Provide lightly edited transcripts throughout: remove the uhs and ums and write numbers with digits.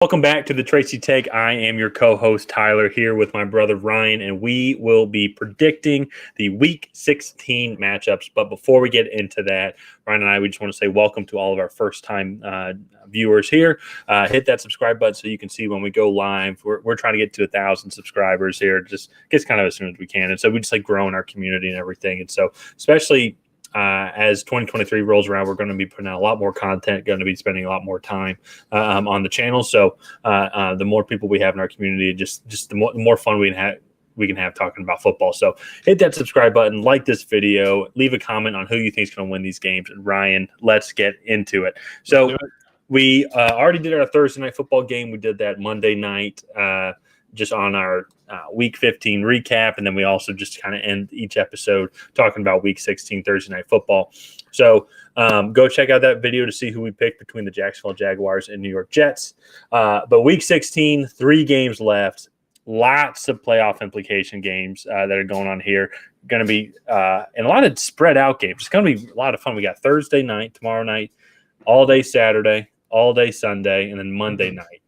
Welcome back to the Tracy Take. I am your co-host Tyler here with my brother Ryan, and we will be predicting the Week 16 matchups. But before we get into that, Ryan and I, we just want to say welcome to all of our first-time viewers here. Hit that subscribe button so you can see when we go live. We're trying to get to 1,000 subscribers here, just gets kind of as soon as we can. And so we just like growing our community and everything. And so especially as 2023 rolls around, we're going to be putting out a lot more content, going to be spending a lot more time on the channel. So the more people we have in our community, just the more fun we can have talking about football. So hit that subscribe button, like this video, leave a comment on who you think is going to win these games. And Ryan, let's get into it. So we already did our Thursday night football game. We did that Monday night just on our Week 15 recap, and then we also just kind of end each episode talking about Week 16 Thursday Night Football. So go check out that video to see who we picked between the Jacksonville Jaguars and New York Jets. But Week 16, 3 games left, lots of playoff implication games that are going on here. Going to be and a lot of spread out games. It's going to be a lot of fun. We got Thursday night, tomorrow night, all day Saturday, all day Sunday, and then Monday night.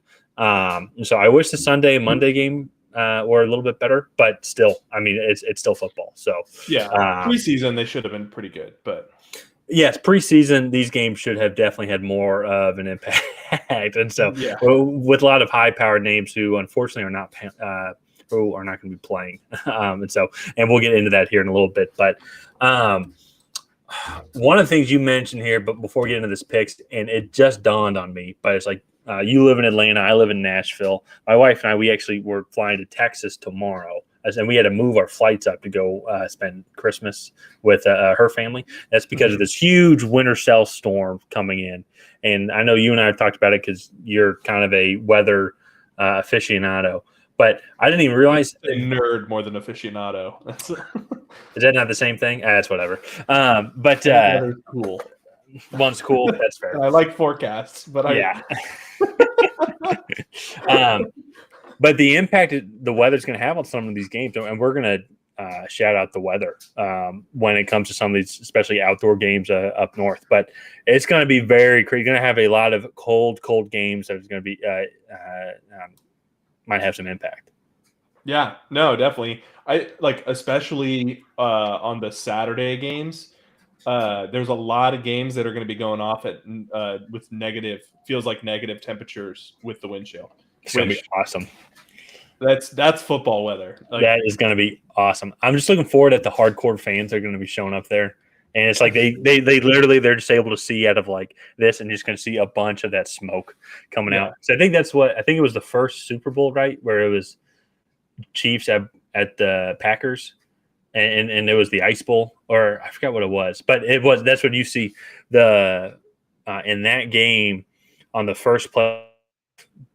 So I wish the Sunday and Monday game were a little bit better, but still, I mean, it's still football. So yeah, preseason they should have been pretty good, but yes, preseason these games should have definitely had more of an impact, and so with a lot of high-powered names who unfortunately are not going to be playing, and we'll get into that here in a little bit, but. One of the things you mentioned here, but before we get into this picks, and it just dawned on me, but it's like you live in Atlanta, I live in Nashville. My wife and I, we actually were flying to Texas tomorrow, and we had to move our flights up to go spend Christmas with her family. That's because of this huge winter cell storm coming in. And I know you and I have talked about it because you're kind of a weather aficionado. But I didn't even realize a nerd more than aficionado. Is that not the same thing? That's whatever. But cool. One's cool. That's fair. I like forecasts, but but the impact the weather's going to have on some of these games, and we're going to shout out the weather when it comes to some of these, especially outdoor games up north. But it's going to be very crazy. You're going to have a lot of cold games that is going to be might have some impact. Yeah, no, definitely. I like, especially on the Saturday games. There's a lot of games that are going to be going off at with negative temperatures with the wind chill. It's going to be awesome. That's football weather. That is going to be awesome. I'm just looking forward that the hardcore fans are going to be showing up there. And it's like they literally, they're just able to see out of like this and just going to see a bunch of that smoke coming out. So I think it was the first Super Bowl, right, where it was Chiefs at the Packers, and it was the Ice Bowl, or I forgot what it was, but that's what you see the in that game on the first play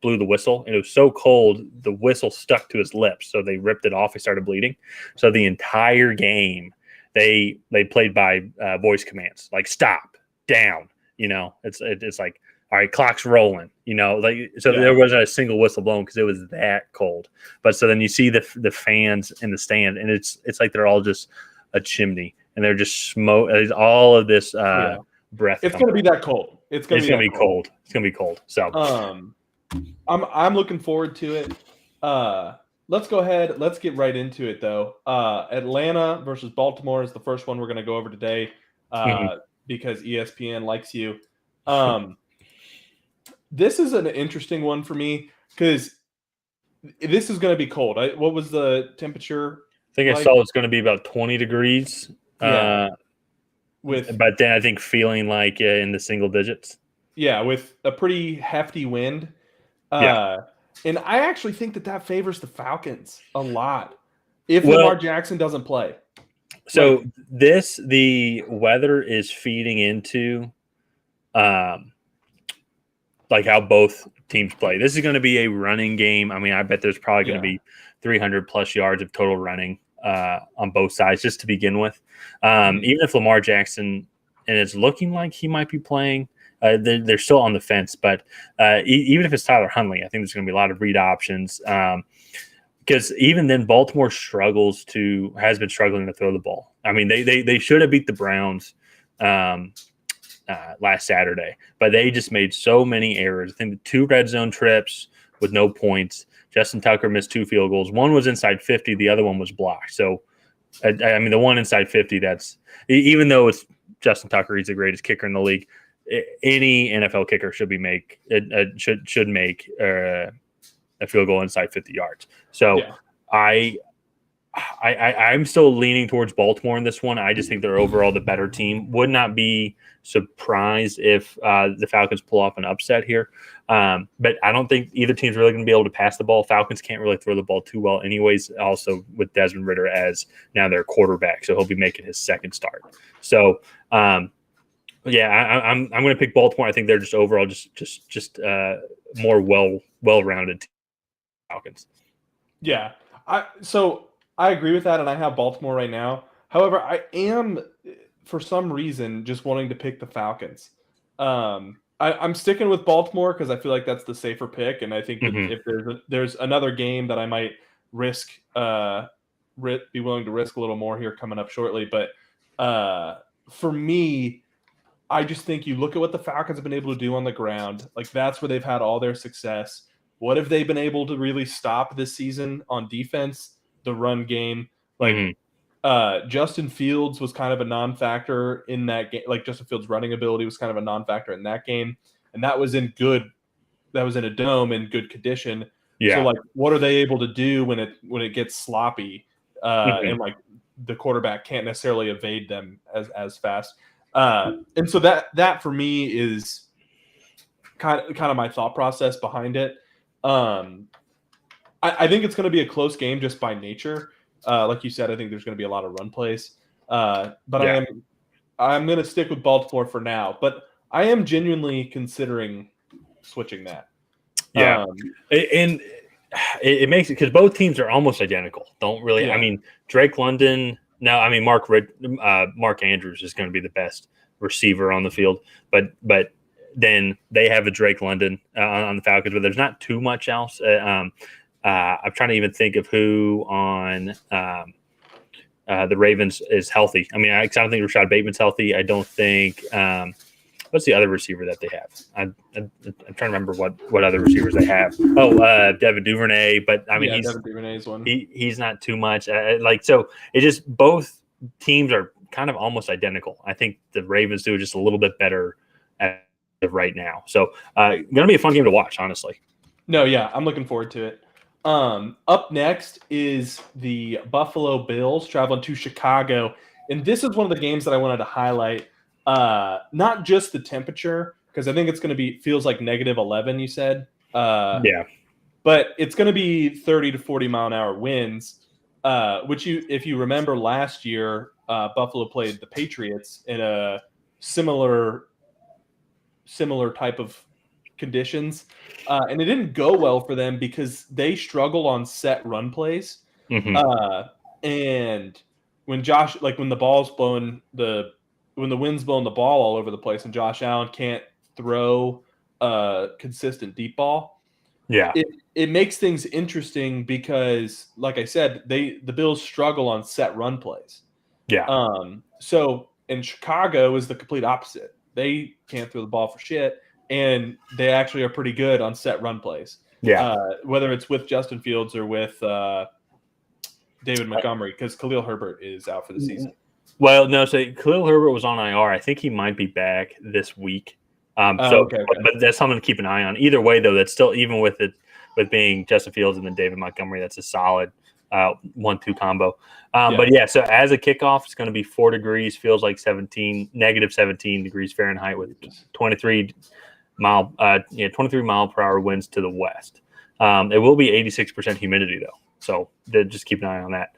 blew the whistle, and it was so cold the whistle stuck to his lips, so they ripped it off. He started bleeding. So the entire game. They played by voice commands, like stop, down. You know, it's like, all right, clock's rolling. You know, like there wasn't a single whistle blown because it was that cold. But so then you see the fans in the stand, and it's like they're all just a chimney, and they're just smoke. All of this breath. It's going to be that cold. It's going to be cold. It's going to be cold. So I'm looking forward to it. Let's go ahead. Let's get right into it, though. Atlanta versus Baltimore is the first one we're going to go over today because ESPN likes you. This is an interesting one for me because this is going to be cold. What was the temperature? I think I saw it's going to be about 20 degrees. But then I think feeling like in the single digits. Yeah, with a pretty hefty wind. And I actually think that favors the Falcons a lot if Lamar Jackson doesn't play. So the weather is feeding into like how both teams play. This is going to be a running game. I mean, I bet there's probably going to be 300 plus yards of total running on both sides just to begin with. Even if Lamar Jackson, and it's looking like he might be playing, they're still on the fence, but even if it's Tyler Huntley, I think there's going to be a lot of read options because even then Baltimore has been struggling to throw the ball. I mean, they should have beat the Browns last Saturday, but they just made so many errors. I think the 2 red zone trips with no points. Justin Tucker missed 2 field goals. One was inside 50, the other one was blocked. So, I mean, the one inside 50, that's even though it's Justin Tucker, he's the greatest kicker in the league. Any NFL kicker should make a field goal inside 50 yards. So, I'm still leaning towards Baltimore in this one. I just think they're overall the better team. Would not be surprised if the Falcons pull off an upset here. But I don't think either team's really going to be able to pass the ball. Falcons can't really throw the ball too well anyways, also with Desmond Ridder as now their quarterback. So he'll be making his second start. So, I'm going to pick Baltimore. I think they're just overall just more well-rounded team. Falcons. Yeah. I agree with that, and I have Baltimore right now. However, I am, for some reason, just wanting to pick the Falcons. I'm sticking with Baltimore because I feel like that's the safer pick, and I think that if there's another game that I might be willing to risk a little more here coming up shortly. But for me, I just think you look at what the Falcons have been able to do on the ground. Like, that's where they've had all their success. What have they been able to really stop this season on defense? The run game. Like, Justin Fields was kind of a non-factor in that game. Like, Justin Fields' running ability was kind of a non-factor in that game. And that was in a dome in good condition. Yeah. So, like, what are they able to do when it gets sloppy? And, like, the quarterback can't necessarily evade them as fast. And so that for me is kind of my thought process behind it. I think it's going to be a close game just by nature. Like you said, I think there's going to be a lot of run plays. But I'm going to stick with Baltimore for now. But I am genuinely considering switching that. Yeah, and it makes it because both teams are almost identical. Don't really. Yeah. I mean, Drake London. No, I mean Mark Andrews is going to be the best receiver on the field, but then they have a Drake London on the Falcons, but there's not too much else. I'm trying to even think of who on the Ravens is healthy. I mean, I don't think Rashad Bateman's healthy. I don't think what's the other receiver that they have? I'm trying to remember what other receivers they have. Oh, Devin Duvernay, but I mean, Devin Duvernay's one. He's not too much. So it just both teams are kind of almost identical. I think the Ravens do just a little bit better as of right now. So going to be a fun game to watch, honestly. No, yeah, I'm looking forward to it. Up next is the Buffalo Bills traveling to Chicago. And this is one of the games that I wanted to highlight. Not just the temperature, because I think it's going to feels like -11, you said. Yeah. But it's going to be 30 to 40 mile an hour winds, which if you remember last year, Buffalo played the Patriots in a similar type of conditions. And it didn't go well for them because they struggle on set run plays. And when the ball's blowing, when the wind's blowing the ball all over the place and Josh Allen can't throw a consistent deep ball, it makes things interesting because, like I said, the Bills struggle on set run plays. Yeah. So in Chicago is the complete opposite. They can't throw the ball for shit, and they actually are pretty good on set run plays. Yeah. Whether it's with Justin Fields or with David Montgomery, because Khalil Herbert is out for the season. Well, no, so Khalil Herbert was on IR. I think he might be back this week. Okay. But that's something to keep an eye on. Either way, though, that's still, even with being Justin Fields and then David Montgomery, that's a solid 1-2 combo. But yeah, so as a kickoff, it's going to be 4 degrees, feels like -17 degrees Fahrenheit with 23 mile per hour winds to the west. It will be 86% humidity though, so just keep an eye on that.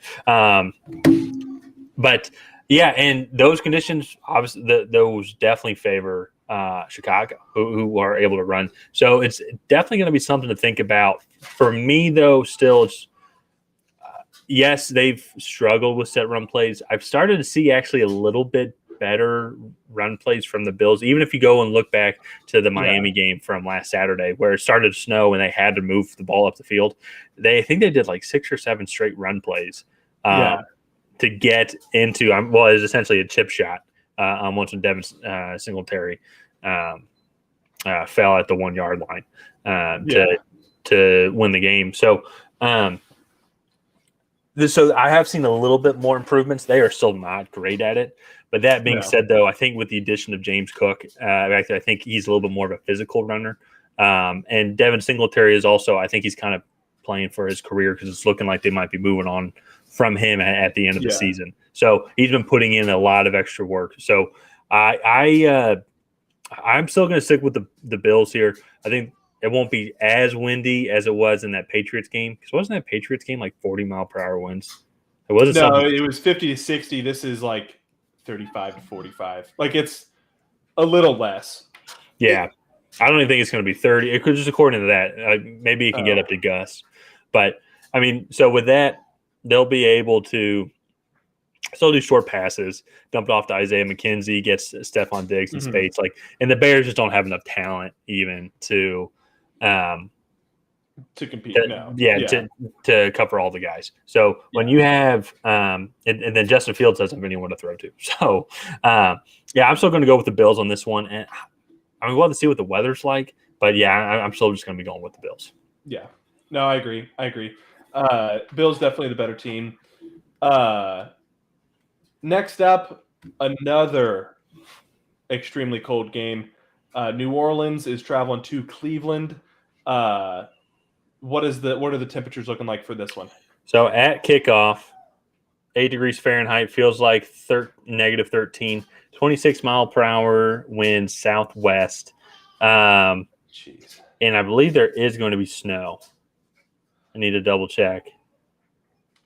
But yeah, and those conditions, obviously, those definitely favor Chicago, who are able to run. So it's definitely going to be something to think about. For me, though, still, it's yes, they've struggled with set run plays. I've started to see actually a little bit better run plays from the Bills. Even if you go and look back to the Miami game from last Saturday, where it started to snow and they had to move the ball up the field, I think they did like 6 or 7 straight run plays to get into it was essentially a chip shot on once when Devin Singletary fell at the 1 yard line to win the game. So, so I have seen a little bit more improvements. They are still not great at it. But that being said, though, I think with the addition of James Cook, I think he's a little bit more of a physical runner. And Devin Singletary is also, I think he's kind of playing for his career because it's looking like they might be moving on from him at the end of the season. So he's been putting in a lot of extra work. So I'm still going to stick with the Bills here. I think it won't be as windy as it was in that Patriots game. Because wasn't that Patriots game like 40-mile-per-hour winds? It wasn't. No, it was 50 to 60. This is like 35 to 45. Like it's a little less. Yeah. I don't even think it's going to be 30. It could just according to that. Maybe it can get up to gusts. But, I mean, so with that, they'll be able to still do short passes, dump it off to Isaiah McKenzie, gets Stephon Diggs and Spates. And the Bears just don't have enough talent even to compete. To cover all the guys. So when you have and then Justin Fields doesn't have anyone to throw to. So, I'm still going to go with the Bills on this one. And we'll have to see what the weather's like. But, I'm still just going to be going with the Bills. Yeah. No, I agree. Bills definitely the better team. Next up, another extremely cold game. New Orleans is traveling to Cleveland. What are the temperatures looking like for this one? So at kickoff, 8 degrees Fahrenheit, feels like negative 13, 26-mile-per-hour wind southwest. Jeez. And I believe there is going to be snow. I need to double check.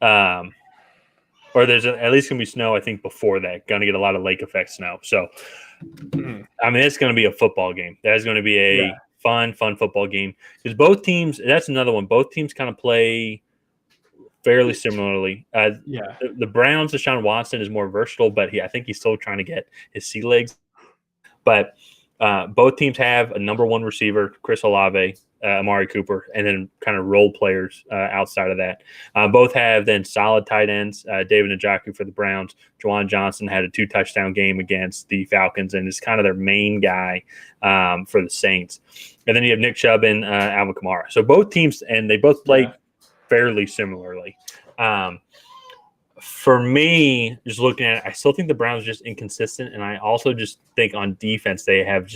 Or there's at least going to be snow, I think, before that. Going to get a lot of lake effect snow. So, I mean, it's going to be a football game. That is going to be a fun football game. Because both teams, that's another one. Both teams kind of play fairly similarly. The Browns, Deshaun Watson is more versatile, but I think he's still trying to get his sea legs. But both teams have a number one receiver, Chris Olave, Amari Cooper, and then kind of role players outside of that. Both have then solid tight ends. David Njoku for the Browns. Juwan Johnson had a 2-touchdown game against the Falcons and is kind of their main guy for the Saints. And then you have Nick Chubb and Alvin Kamara. So both teams, and they both play fairly similarly. For me, just looking at it, I still think the Browns are just inconsistent, and I also just think on defense they have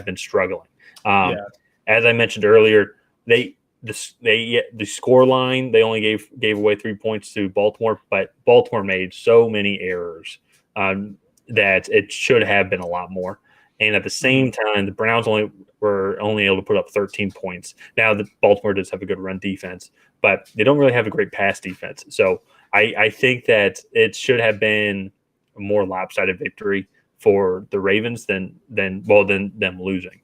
been struggling. As I mentioned earlier, the score line, they only gave away 3 points to Baltimore, but Baltimore made so many errors that it should have been a lot more. And at the same time, the Browns were only able to put up 13 points. Now, the Baltimore does have a good run defense, but they don't really have a great pass defense. So I think that it should have been a more lopsided victory for the Ravens than them losing.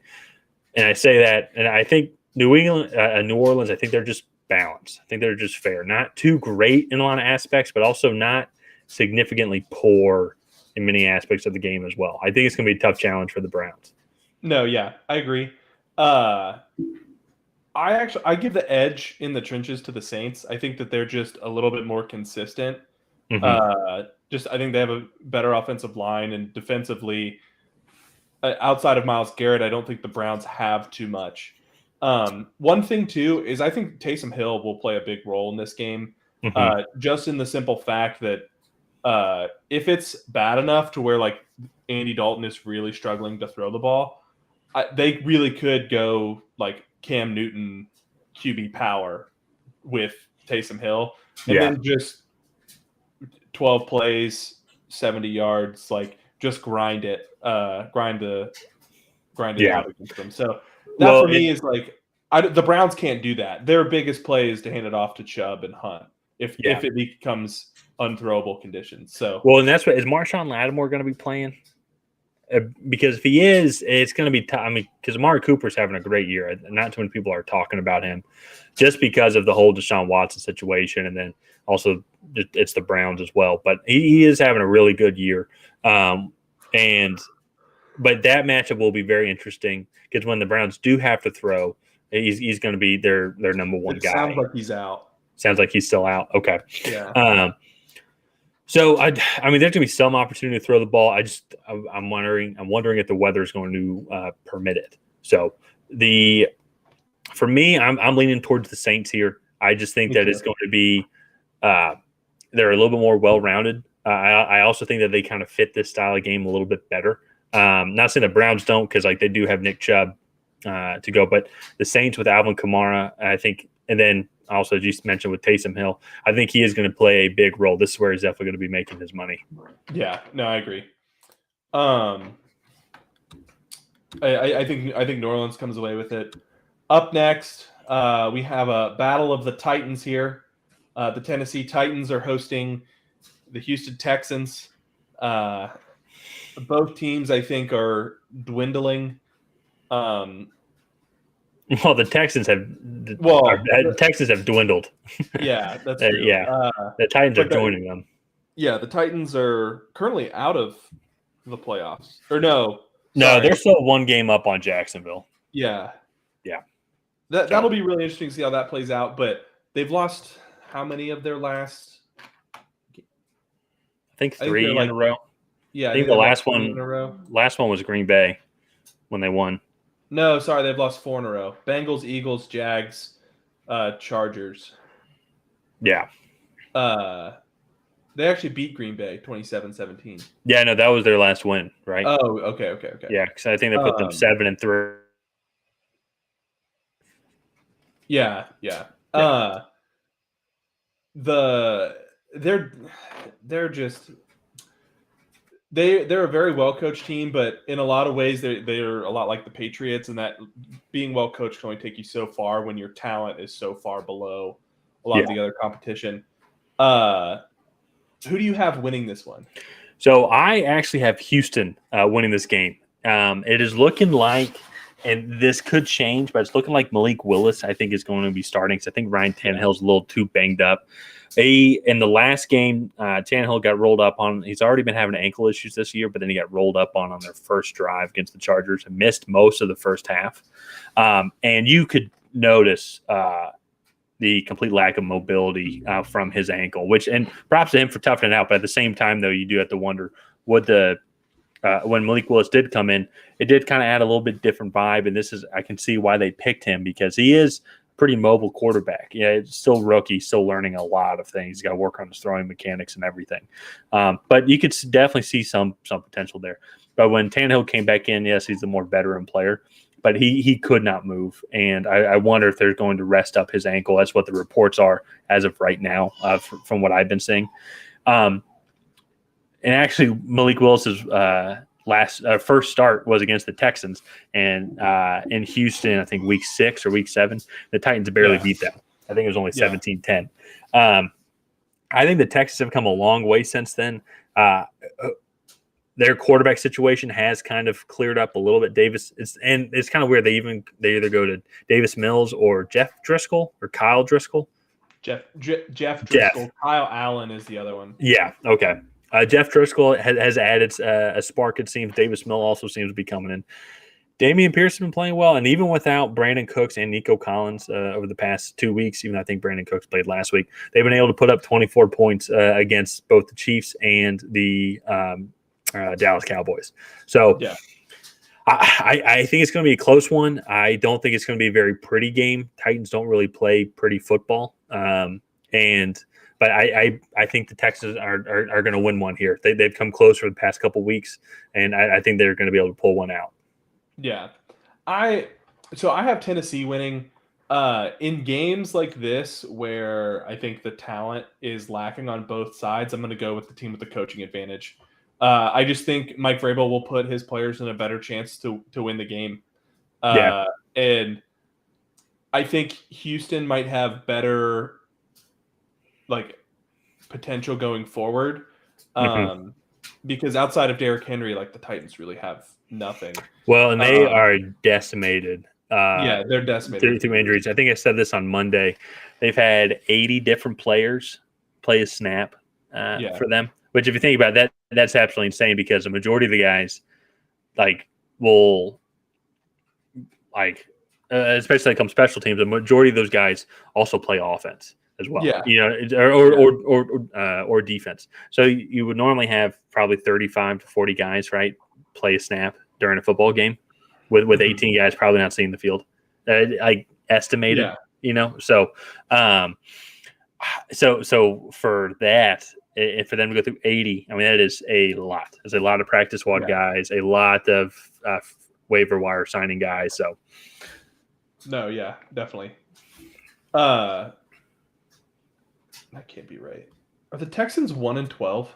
And I say that, and I think New Orleans, I think they're just balanced. I think they're just fair. Not too great in a lot of aspects, but also not significantly poor in many aspects of the game as well. I think it's going to be a tough challenge for the Browns. No, I agree. I give the edge in the trenches to the Saints. I think that they're just a little bit more consistent. I think they have a better offensive line, and defensively, outside of Myles Garrett, I don't think the Browns have too much. One thing too is I think Taysom Hill will play a big role in this game, just in the simple fact that if it's bad enough to where like Andy Dalton is really struggling to throw the ball, they really could go like Cam Newton QB power with Taysom Hill, and then just 12 plays, 70 yards, like just grind it out against them. So that for me is like the Browns can't do that. Their biggest play is to hand it off to Chubb and Hunt if it becomes unthrowable conditions. So and that's what is Marshawn Lattimore going to be playing? Because if he is, it's going to be tough. I mean, because Amari Cooper's having a great year. Not too many people are talking about him just because of the whole Deshaun Watson situation, and then also it's the Browns as well. But he is having a really good year. But that matchup will be very interesting because when the Browns do have to throw, he's going to be their number one guy. Sounds like he's out. Sounds like he's still out. Okay. Yeah. So I mean, there's gonna be some opportunity to throw the ball. I'm wondering if the weather is going to permit it. So for me, I'm leaning towards the Saints here. I just think Me that too. it's going to be they're a little bit more well rounded. I also think that they kind of fit this style of game a little bit better. Not saying the Browns don't, because like they do have Nick Chubb to go, but the Saints with Alvin Kamara, I think, and then also just mentioned with Taysom Hill, I think he is going to play a big role. This is where he's definitely going to be making his money. Yeah, no, I agree. I think New Orleans comes away with it. Up next, we have a battle of the Titans here. The Tennessee Titans are hosting the Houston Texans. Both teams, I think, are dwindling. Well, the Texans have dwindled. Yeah, that's true. The Titans are joining them. Yeah, the Titans are currently out of the playoffs. Or no, they're still one game up on Jacksonville. Yeah. Yeah. That'll be really interesting to see how that plays out. But they've lost how many of their last? I think three in a row. Yeah, I think the last one was Green Bay when they won. No, sorry, they've lost 4 in a row. Bengals, Eagles, Jags, Chargers. Yeah. They actually beat Green Bay 27-17. Yeah, no, that was their last win, right? Oh, okay. Yeah, because I think they put them 7-3. Yeah. They're just they're a very well coached team, but in a lot of ways they're a lot like the Patriots, and that being well coached can only take you so far when your talent is so far below a lot of the other competition. Who do you have winning this one? So I actually have Houston winning this game. It is looking like, and this could change, but it's looking like Malik Willis, I think, is going to be starting. So I think Ryan Tannehill's a little too banged up. In the last game, Tannehill got rolled up on. He's already been having ankle issues this year, but then he got rolled up on their first drive against the Chargers and missed most of the first half. And you could notice the complete lack of mobility from his ankle, and props to him for toughing it out. But at the same time, though, you do have to wonder, would when Malik Willis did come in, it did kind of add a little bit different vibe. And I can see why they picked him, because he is a pretty mobile quarterback. Yeah, it's still rookie, still learning a lot of things. He's got to work on his throwing mechanics and everything. But you could definitely see some potential there. But when Tannehill came back in, yes, he's the more veteran player, but he could not move. And I wonder if they're going to rest up his ankle. That's what the reports are as of right now, from what I've been seeing. And actually, Malik Willis's first start was against the Texans, and in Houston, I think week 6 or week 7, the Titans barely beat them. I think it was only 17-10. I think the Texans have come a long way since then. Their quarterback situation has kind of cleared up a little bit. It's kind of weird. They either go to Davis Mills or Jeff Driscoll or Kyle Driscoll. Jeff Driscoll. Kyle Allen is the other one. Yeah. Okay. Jeff Driscoll has added a spark, it seems. Davis Mill also seems to be coming in. Dameon Pierce has been playing well, and even without Brandon Cooks and Nico Collins over the past 2 weeks, even I think Brandon Cooks played last week, they've been able to put up 24 points against both the Chiefs and the Dallas Cowboys. So I think it's going to be a close one. I don't think it's going to be a very pretty game. Titans don't really play pretty football. But I think the Texans are going to win one here. They've come close for the past couple weeks, and I think they're going to be able to pull one out. Yeah. I have Tennessee winning in games like this where I think the talent is lacking on both sides. I'm going to go with the team with the coaching advantage. I just think Mike Vrabel will put his players in a better chance to win the game. And I think Houston might have better potential going forward. Because outside of Derrick Henry, the Titans really have nothing. Well, and they are decimated. They're decimated through injuries. I think I said this on Monday. They've had 80 different players play a snap for them. Which, if you think about that, that's absolutely insane, because the majority of the guys, will especially come special teams, the majority of those guys also play offense. as well. Yeah. Or defense. So you would normally have probably 35 to 40 guys, right, play a snap during a football game, with 18 guys probably not seeing the field. I estimated, So for that, and for them to go through 80, I mean, that is a lot. There's a lot of practice squad guys, a lot of waiver wire signing guys. So, no, yeah, definitely. That can't be right. Are the Texans 1-12?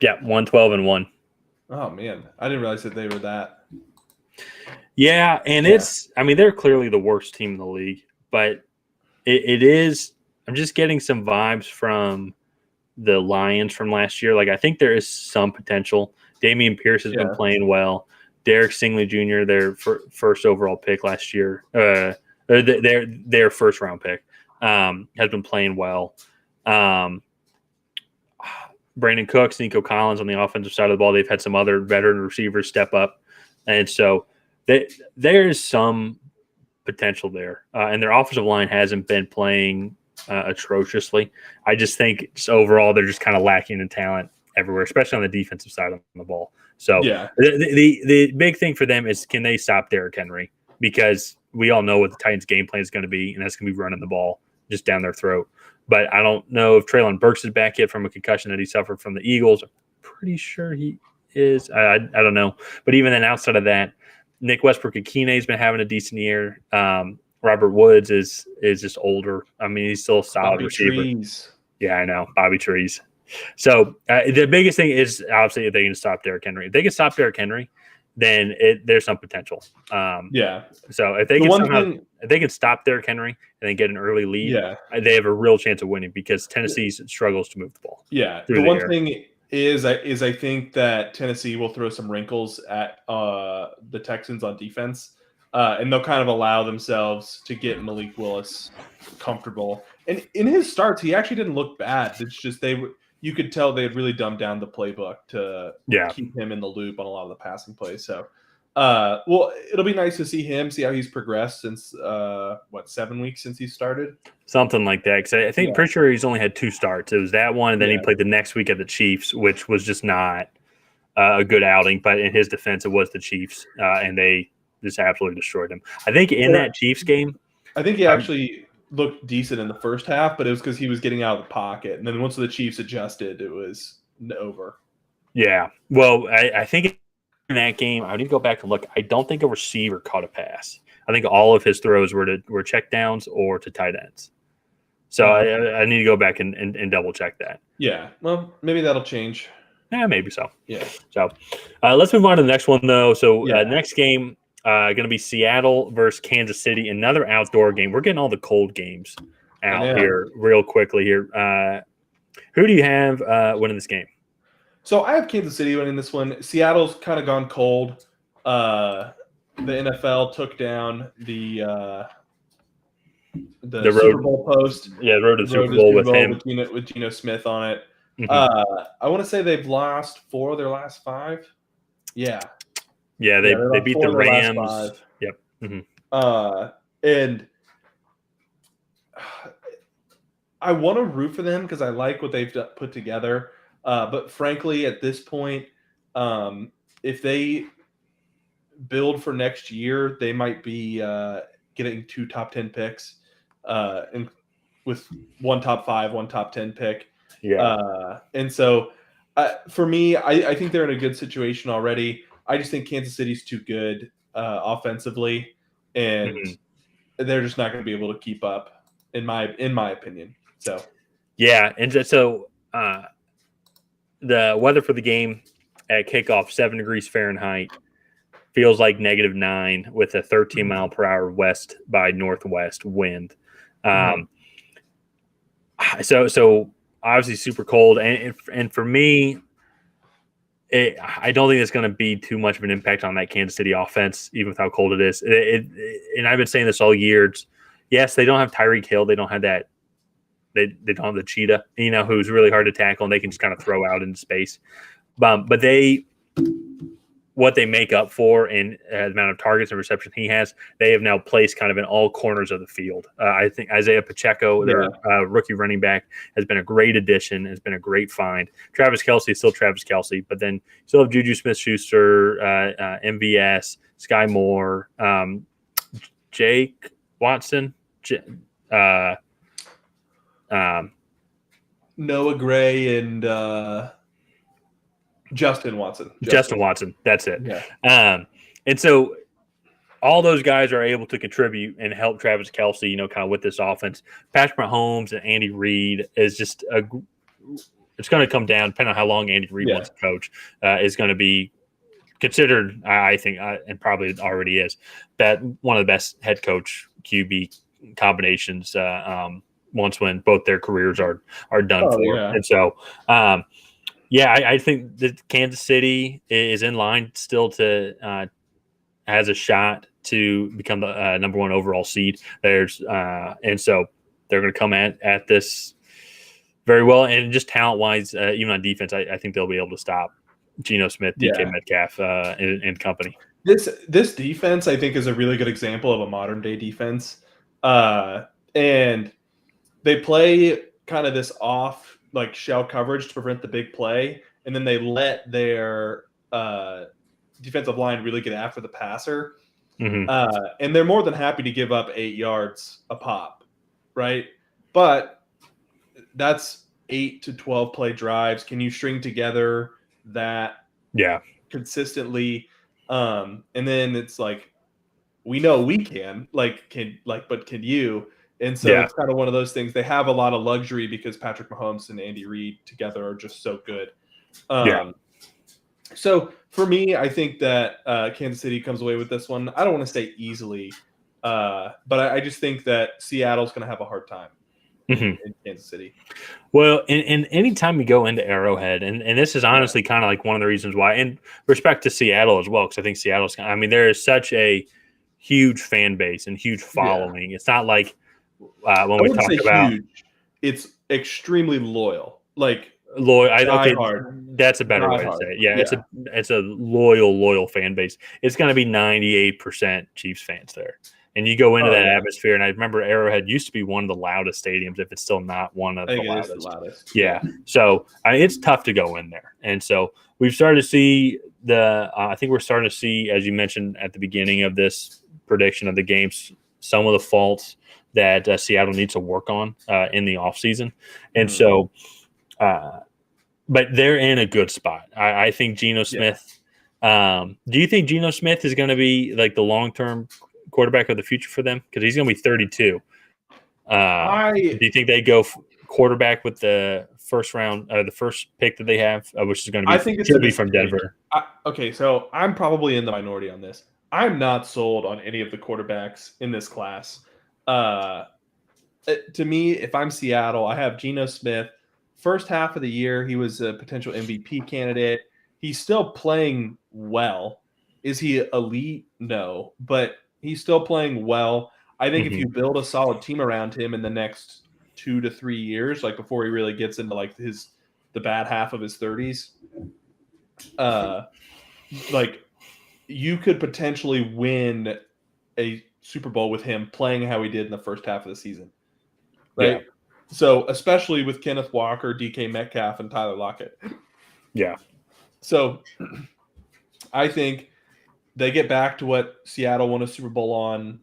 Yeah, 1-12-1. Oh man, I didn't realize that they were that. Yeah, and they're clearly the worst team in the league, but it is. I'm just getting some vibes from the Lions from last year. Like, I think there is some potential. Dameon Pierce has been playing well. Derek Stingley Jr., their first overall pick last year, their first round pick, has been playing well. Brandon Cooks, Nico Collins on the offensive side of the ball. They've had some other veteran receivers step up, and so there is some potential there. And their offensive line hasn't been playing atrociously. I just think overall they're just kind of lacking in talent everywhere, especially on the defensive side of the ball. So the big thing for them is, can they stop Derrick Henry? Because we all know what the Titans' game plan is going to be, and that's going to be running the ball just down their throat. But I don't know if Treylon Burks is back yet from a concussion that he suffered from the Eagles. I'm pretty sure he is. I don't know. But even then, outside of that, Nick Westbrook-Akine has been having a decent year. Robert Woods is just older. I mean, he's still a solid receiver. Trees. Yeah, I know. Bobby Trees. So the biggest thing is obviously if they can stop Derrick Henry. If they can stop Derrick Henry, then there's some potential. So if they can stop Derrick Henry and then get an early lead, they have a real chance of winning, because Tennessee struggles to move the ball. Yeah, the one thing is I think that Tennessee will throw some wrinkles at the Texans on defense, and they'll kind of allow themselves to get Malik Willis comfortable. And in his starts, he actually didn't look bad. It's just you could tell they had really dumbed down the playbook to keep him in the loop on a lot of the passing plays. So, well, it'll be nice to see how he's progressed since 7 weeks since he started, something like that. Because I think pretty sure he's only had 2 starts. It was that one, and then he played the next week at the Chiefs, which was just not a good outing. But in his defense, it was the Chiefs, and they just absolutely destroyed him. I think in that Chiefs game, I think he actually looked decent in the first half, but it was because he was getting out of the pocket, and then once the Chiefs adjusted, it was over. Yeah, well, I think in that game, I need to go back and look. I don't think a receiver caught a pass. I think all of his throws were check downs or to tight ends. So I need to go back and double check that. Yeah, well, maybe that'll change. Yeah, maybe so. Yeah. So let's move on to the next one, though. So next game, going to be Seattle versus Kansas City, another outdoor game. We're getting all the cold games out here real quickly here. Who do you have winning this game? So I have Kansas City winning this one. Seattle's kind of gone cold. The NFL took down the Super Bowl post. Yeah, the road to the Super Bowl with him. With Geno Smith on it. Mm-hmm. I want to say they've lost 4 of their last 5. Yeah. Yeah, they beat the Rams. Yep. Mm-hmm. And I want to root for them because I like what they've put together. But frankly, at this point, if they build for next year, they might be getting 2 top 10 picks, and with 1 top 5, 1 top 10 pick. Yeah. And so for me, I think they're in a good situation already. I just think Kansas City's too good offensively, and they're just not going to be able to keep up, in my opinion. So yeah, and so the weather for the game at kickoff, 7 degrees Fahrenheit, feels like -9 with a 13 mile per hour west by northwest wind. So obviously super cold, and for me, I don't think it's going to be too much of an impact on that Kansas City offense, even with how cold it is. And I've been saying this all year. Yes, they don't have Tyreek Hill. They don't have that. They don't have the cheetah, who's really hard to tackle, and they can just kind of throw out into space. But they what they make up for in the amount of targets and reception he has, they have now placed kind of in all corners of the field. I think Isaiah Pacheco, their rookie running back, has been a great addition, has been a great find. Travis Kelce is still Travis Kelce, but then you still have Juju Smith-Schuster, MVS, Sky Moore, Jake Watson, Noah Gray, and Justin Watson. Justin Watson. That's it. Yeah. And so all those guys are able to contribute and help Travis Kelce, kind of with this offense. Patrick Mahomes and Andy Reid is just it's going to come down, depending on how long Andy Reid wants to coach, is going to be considered, I think, and probably already is, that one of the best head coach QB combinations once when both their careers are done for. Yeah. And so, I think that Kansas City is in line still to has a shot to become the number one overall seed. And so they're going to come at this very well, and just talent wise, even on defense, I think they'll be able to stop Geno Smith, DK Metcalf, and company. This defense, I think, is a really good example of a modern day defense, and they play kind of this off shell coverage to prevent the big play, and then they let their defensive line really get after the passer, and they're more than happy to give up 8 yards a pop, right? But that's 8 to 12 play drives. Can you string together that consistently? And then it's we know we can, but can you? And so it's kind of one of those things. They have a lot of luxury because Patrick Mahomes and Andy Reid together are just so good. So for me, I think that Kansas City comes away with this one. I don't want to say easily, but I just think that Seattle's going to have a hard time in Kansas City. Well, and anytime you go into Arrowhead, and this is honestly kind of one of the reasons why, and respect to Seattle as well, because I think Seattle's – there is such a huge fan base and huge following. It's not like when we talk about huge. It's extremely loyal. That's a better way to say it. Yeah, it's a loyal fan base. It's going to be 98% Chiefs fans there. And you go into that atmosphere, and I remember Arrowhead used to be one of the loudest stadiums, if it's still not one of the loudest. It is the loudest. Yeah. So it's tough to go in there. And so we've started to see I think we're starting to see, as you mentioned at the beginning of this prediction of the games, some of the faults that Seattle needs to work on in the offseason. And so, but they're in a good spot. I think Geno Smith. Do you think Geno Smith is going to be the long-term quarterback of the future for them? Because he's going to be 32. Do you think they go quarterback with the first round, the first pick that they have, which is going to be, I think it's going to be from Denver? Okay, so I'm probably in the minority on this. I'm not sold on any of the quarterbacks in this class. To me, if I'm Seattle, I have Geno Smith. First half of the year, he was a potential MVP candidate. He's still playing well. Is he elite? No, but he's still playing well. I think if you build a solid team around him in the next 2 to 3 years, before he really gets into the bad half of his 30s, you could potentially win a Super Bowl with him playing how he did in the first half of the season. Right? Yeah. So, especially with Kenneth Walker, DK Metcalf, and Tyler Lockett. Yeah. So, I think they get back to what Seattle won a Super Bowl on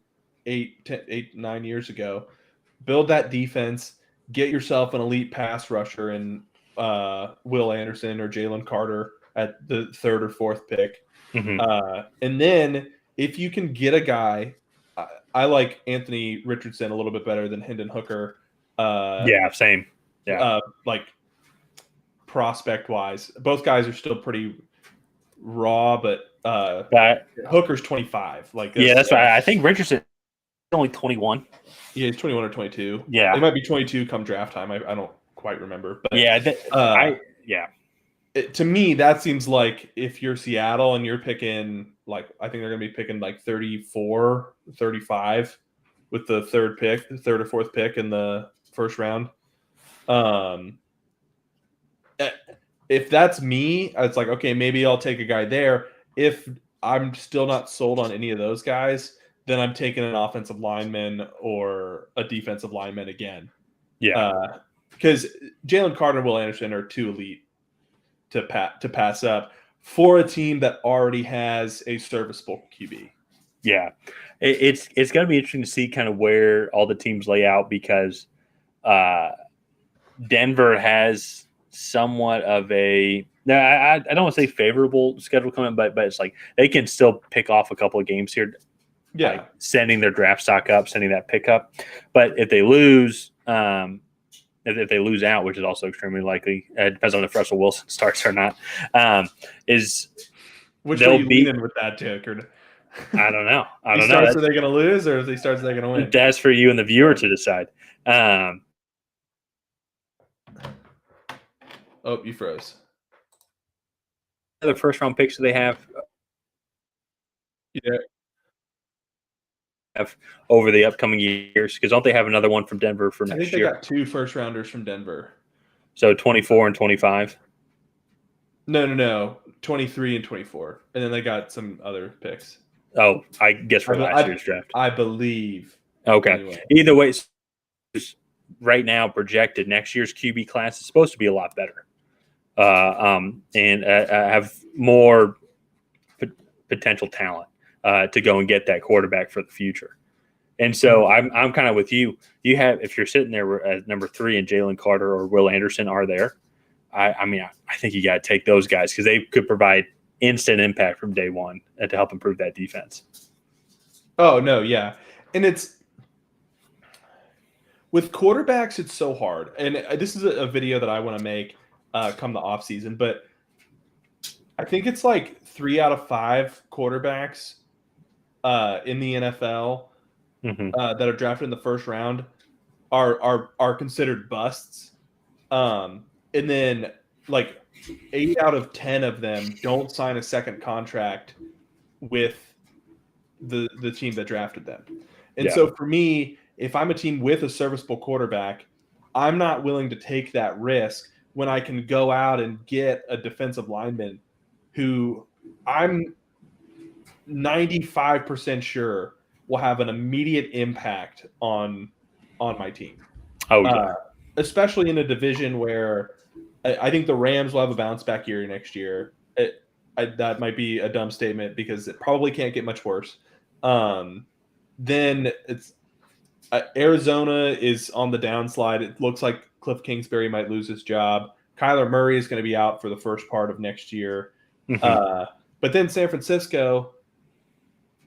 9 years ago. Build that defense. Get yourself an elite pass rusher in Will Anderson or Jalen Carter at the 3rd or 4th pick. And then if you can get a guy, I like Anthony Richardson a little bit better than Hendon Hooker. Same. Yeah. Prospect wise, both guys are still pretty raw, but Hooker's 25. That's right. I think Richardson is only 21. Yeah, he's 21 or 22. Yeah, it might be 22 come draft time. I don't quite remember. But to me, that seems like if you're Seattle and you're picking, I think they're going to be picking 34, 35 with the 3rd pick, the 3rd or 4th pick in the first round. If that's me, it's okay, maybe I'll take a guy there. if I'm still not sold on any of those guys, then I'm taking an offensive lineman or a defensive lineman again. Yeah. Because Jalen Carter and Will Anderson are too elite to pass up for a team that already has a serviceable QB. Yeah. It's going to be interesting to see kind of where all the teams lay out because Denver has somewhat of I don't want to say favorable schedule coming, but it's like they can still pick off a couple of games here. Yeah. Like sending their draft stock up, sending that pick up. But if they lose, if they lose out, which is also extremely likely, it depends on if Russell Wilson starts or not, which way you leaning with that, Tucker? I don't know. If he starts, are they going to lose, or if he starts, are they going to win? That's for you and the viewer to decide. Oh, you froze. The first round picks they have. Yeah. Have over the upcoming years because don't they have another one from Denver for next year? I think they got 2 first rounders from Denver. So 24 and 25. No, 23 and 24, and then they got some other picks. Oh, I guess for last year's draft. I believe. Okay. Anyway. Either way, right now projected next year's QB class is supposed to be a lot better, and have more potential talent to go and get that quarterback for the future. And so I'm kind of with you. You have, if you're sitting there at number 3 and Jalen Carter or Will Anderson are there, I mean, I think you got to take those guys because they could provide instant impact from day one and to help improve that defense. Oh, no, yeah. And it's with quarterbacks, it's so hard. And this is a video that I want to make come the off season, but I think it's like 3 out of 5 quarterbacks in the NFL that are drafted in the first round are considered busts. And then like 8 out of 10 of them don't sign a second contract with the team that drafted them. And so for me, if I'm a team with a serviceable quarterback, I'm not willing to take that risk when I can go out and get a defensive lineman who I'm 95% sure will have an immediate impact on my team. Oh, yeah. Especially in a division where I think the Rams will have a bounce back year next year. That might be a dumb statement because it probably can't get much worse. Then it's Arizona is on the downslide. It looks like Cliff Kingsbury might lose his job. Kyler Murray is going to be out for the first part of next year. But then San Francisco,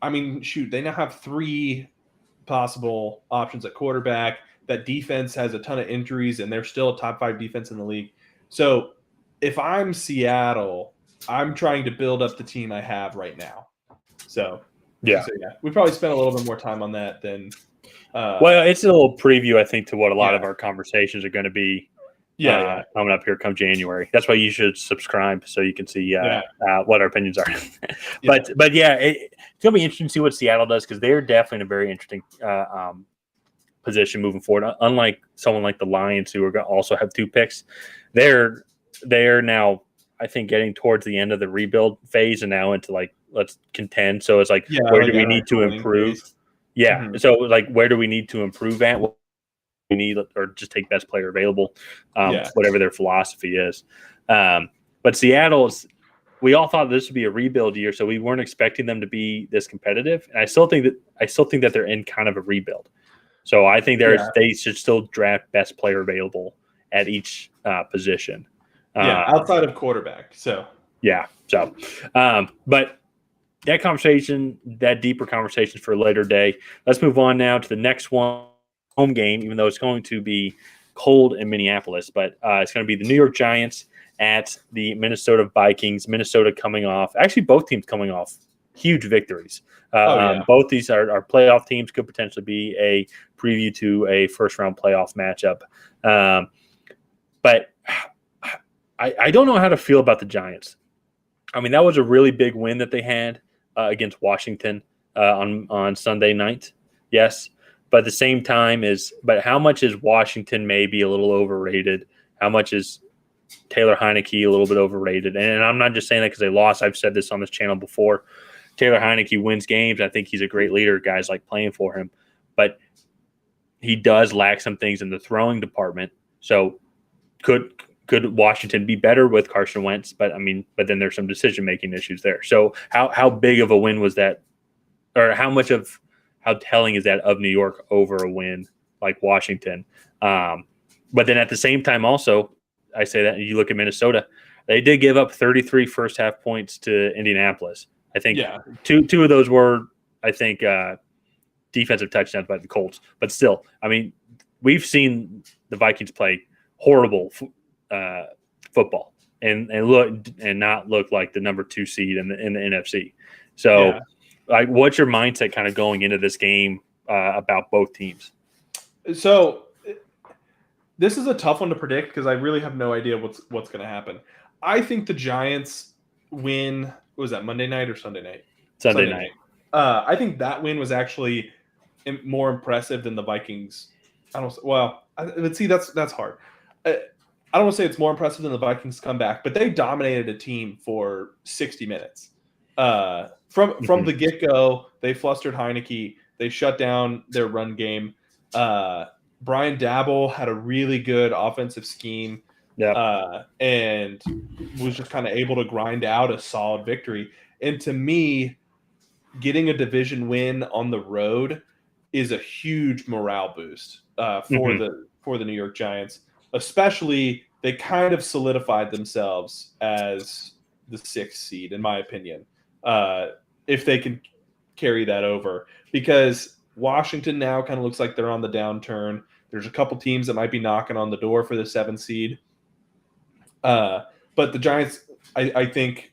I mean, shoot, they now have 3 possible options at quarterback. That defense has a ton of injuries, and they're still a top 5 defense in the league. So if I'm Seattle, I'm trying to build up the team I have right now. So yeah, we probably spent a little bit more time on that than. Well, it's a little preview, I think, to what a lot of our conversations are going to be. Coming up here come January. That's why you should subscribe so you can see what our opinions are. But yeah, it's going to be interesting to see what Seattle does because they're definitely in a very interesting position moving forward. Unlike someone like the Lions, who are going to also have 2 picks, they're now, I think, getting towards the end of the rebuild phase and now into like let's contend. So it's like where do we need to improve? So like where do we need to improve at? What we need, or just take best player available, whatever their philosophy is. But Seattle's, we all thought this would be a rebuild year, so we weren't expecting them to be this competitive. And I still think that they're in kind of a rebuild. So I think they should still draft best player available at each position. Outside of quarterback. But that conversation, that deeper conversation for a later day. Let's move on now to the next one, home game, even though it's going to be cold in Minneapolis. But it's going to be the New York Giants at the Minnesota Vikings. Minnesota coming off, actually both teams coming off huge victories. Both these are playoff teams, could potentially be a preview to a first-round playoff matchup. But I don't know how to feel about the Giants. I mean, that was a really big win that they had against Washington on Sunday night. Yes. But at the same time but how much is Washington maybe a little overrated? How much is Taylor Heineke a little bit overrated. And I'm not just saying that because they lost. I've said this on this channel before. Taylor Heineke wins games. I think he's a great leader. Guys like playing for him. But he does lack some things in the throwing department. So could Washington be better with Carson Wentz? But then there's some decision-making issues there. So how big of a win was that? Or how telling is that of New York over a win like Washington? But then at the same time also, I say that you look at Minnesota, they did give up 33 first half points to Indianapolis. I think two of those were, defensive touchdowns by the Colts. But still, we've seen the Vikings play horrible football and not look like the number 2 seed in the NFC. So, what's your mindset kind of going into this game about both teams? So this is a tough one to predict because I really have no idea what's going to happen. I think the Giants win. What was that, Monday night or Sunday night? Sunday night. I think that win was actually more impressive than the Vikings. That's hard. I don't want to say it's more impressive than the Vikings comeback, but they dominated a team for 60 minutes. From the get-go, they flustered Heineke. They shut down their run game. Brian Dabble had a really good offensive scheme and was just kind of able to grind out a solid victory. And to me, getting a division win on the road is a huge morale boost for the New York Giants. Especially, they kind of solidified themselves as the 6th seed, in my opinion, if they can carry that over. Because Washington now kind of looks like they're on the downturn. There's a couple teams that might be knocking on the door for the 7th seed. But the Giants, I think,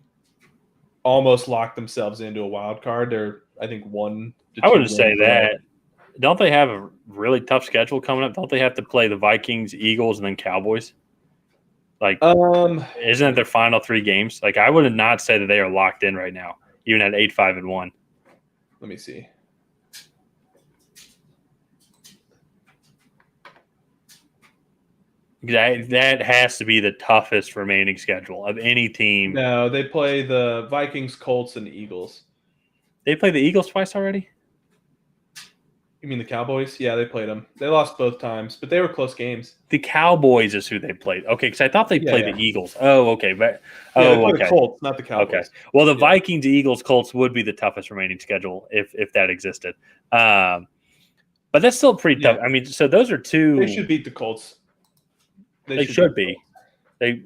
almost locked themselves into a wild card. They're, I think, 1 to 2. I wouldn't say that. Don't they have a really tough schedule coming up? Don't they have to play the Vikings, Eagles, and then Cowboys? Isn't it their final 3 games? I would not say that they are locked in right now, even at 8-5-1. Let me see. That has to be the toughest remaining schedule of any team. No, they play the Vikings, Colts, and Eagles. They played the Eagles twice already? You mean the Cowboys? Yeah, they played them. They lost both times, but they were close games. The Cowboys is who they played. Okay, because I thought they played the Eagles. Oh, okay. They played the Colts, not the Cowboys. Okay. Well, the Vikings, Eagles, Colts would be the toughest remaining schedule if that existed. But that's still pretty tough. So those are 2. They should beat the Colts. They should be. They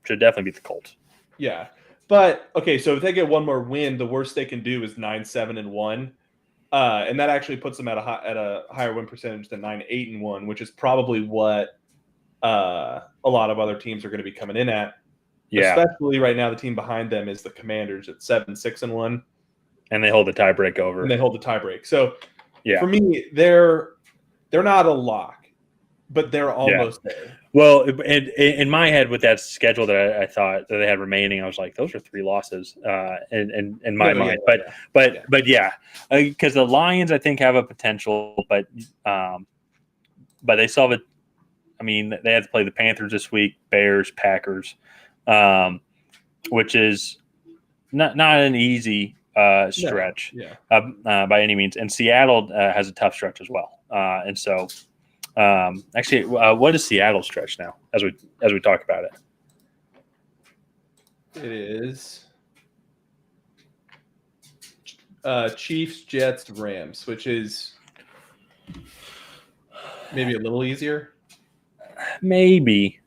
should definitely beat the Colts. Yeah. But, okay, so if they get one more win, the worst they can do is 9-7-1. And that actually puts them at a higher win percentage than 9-8-1, which is probably what a lot of other teams are going to be coming in at. Yeah. Especially right now, the team behind them is the Commanders at 7-6-1. And they hold the tiebreak over. So for me, they're not a lock, but they're almost there. Well, in my head, with that schedule that I thought that they had remaining, I was like, those are 3 losses in my mind. But because the Lions, I think, have a potential, but they still have they have to play the Panthers this week, Bears, Packers, which is not an easy stretch by any means. And Seattle has a tough stretch as well. And so. What is Seattle's stretch now? As we talk about it, it is Chiefs, Jets, Rams, which is maybe a little easier. Maybe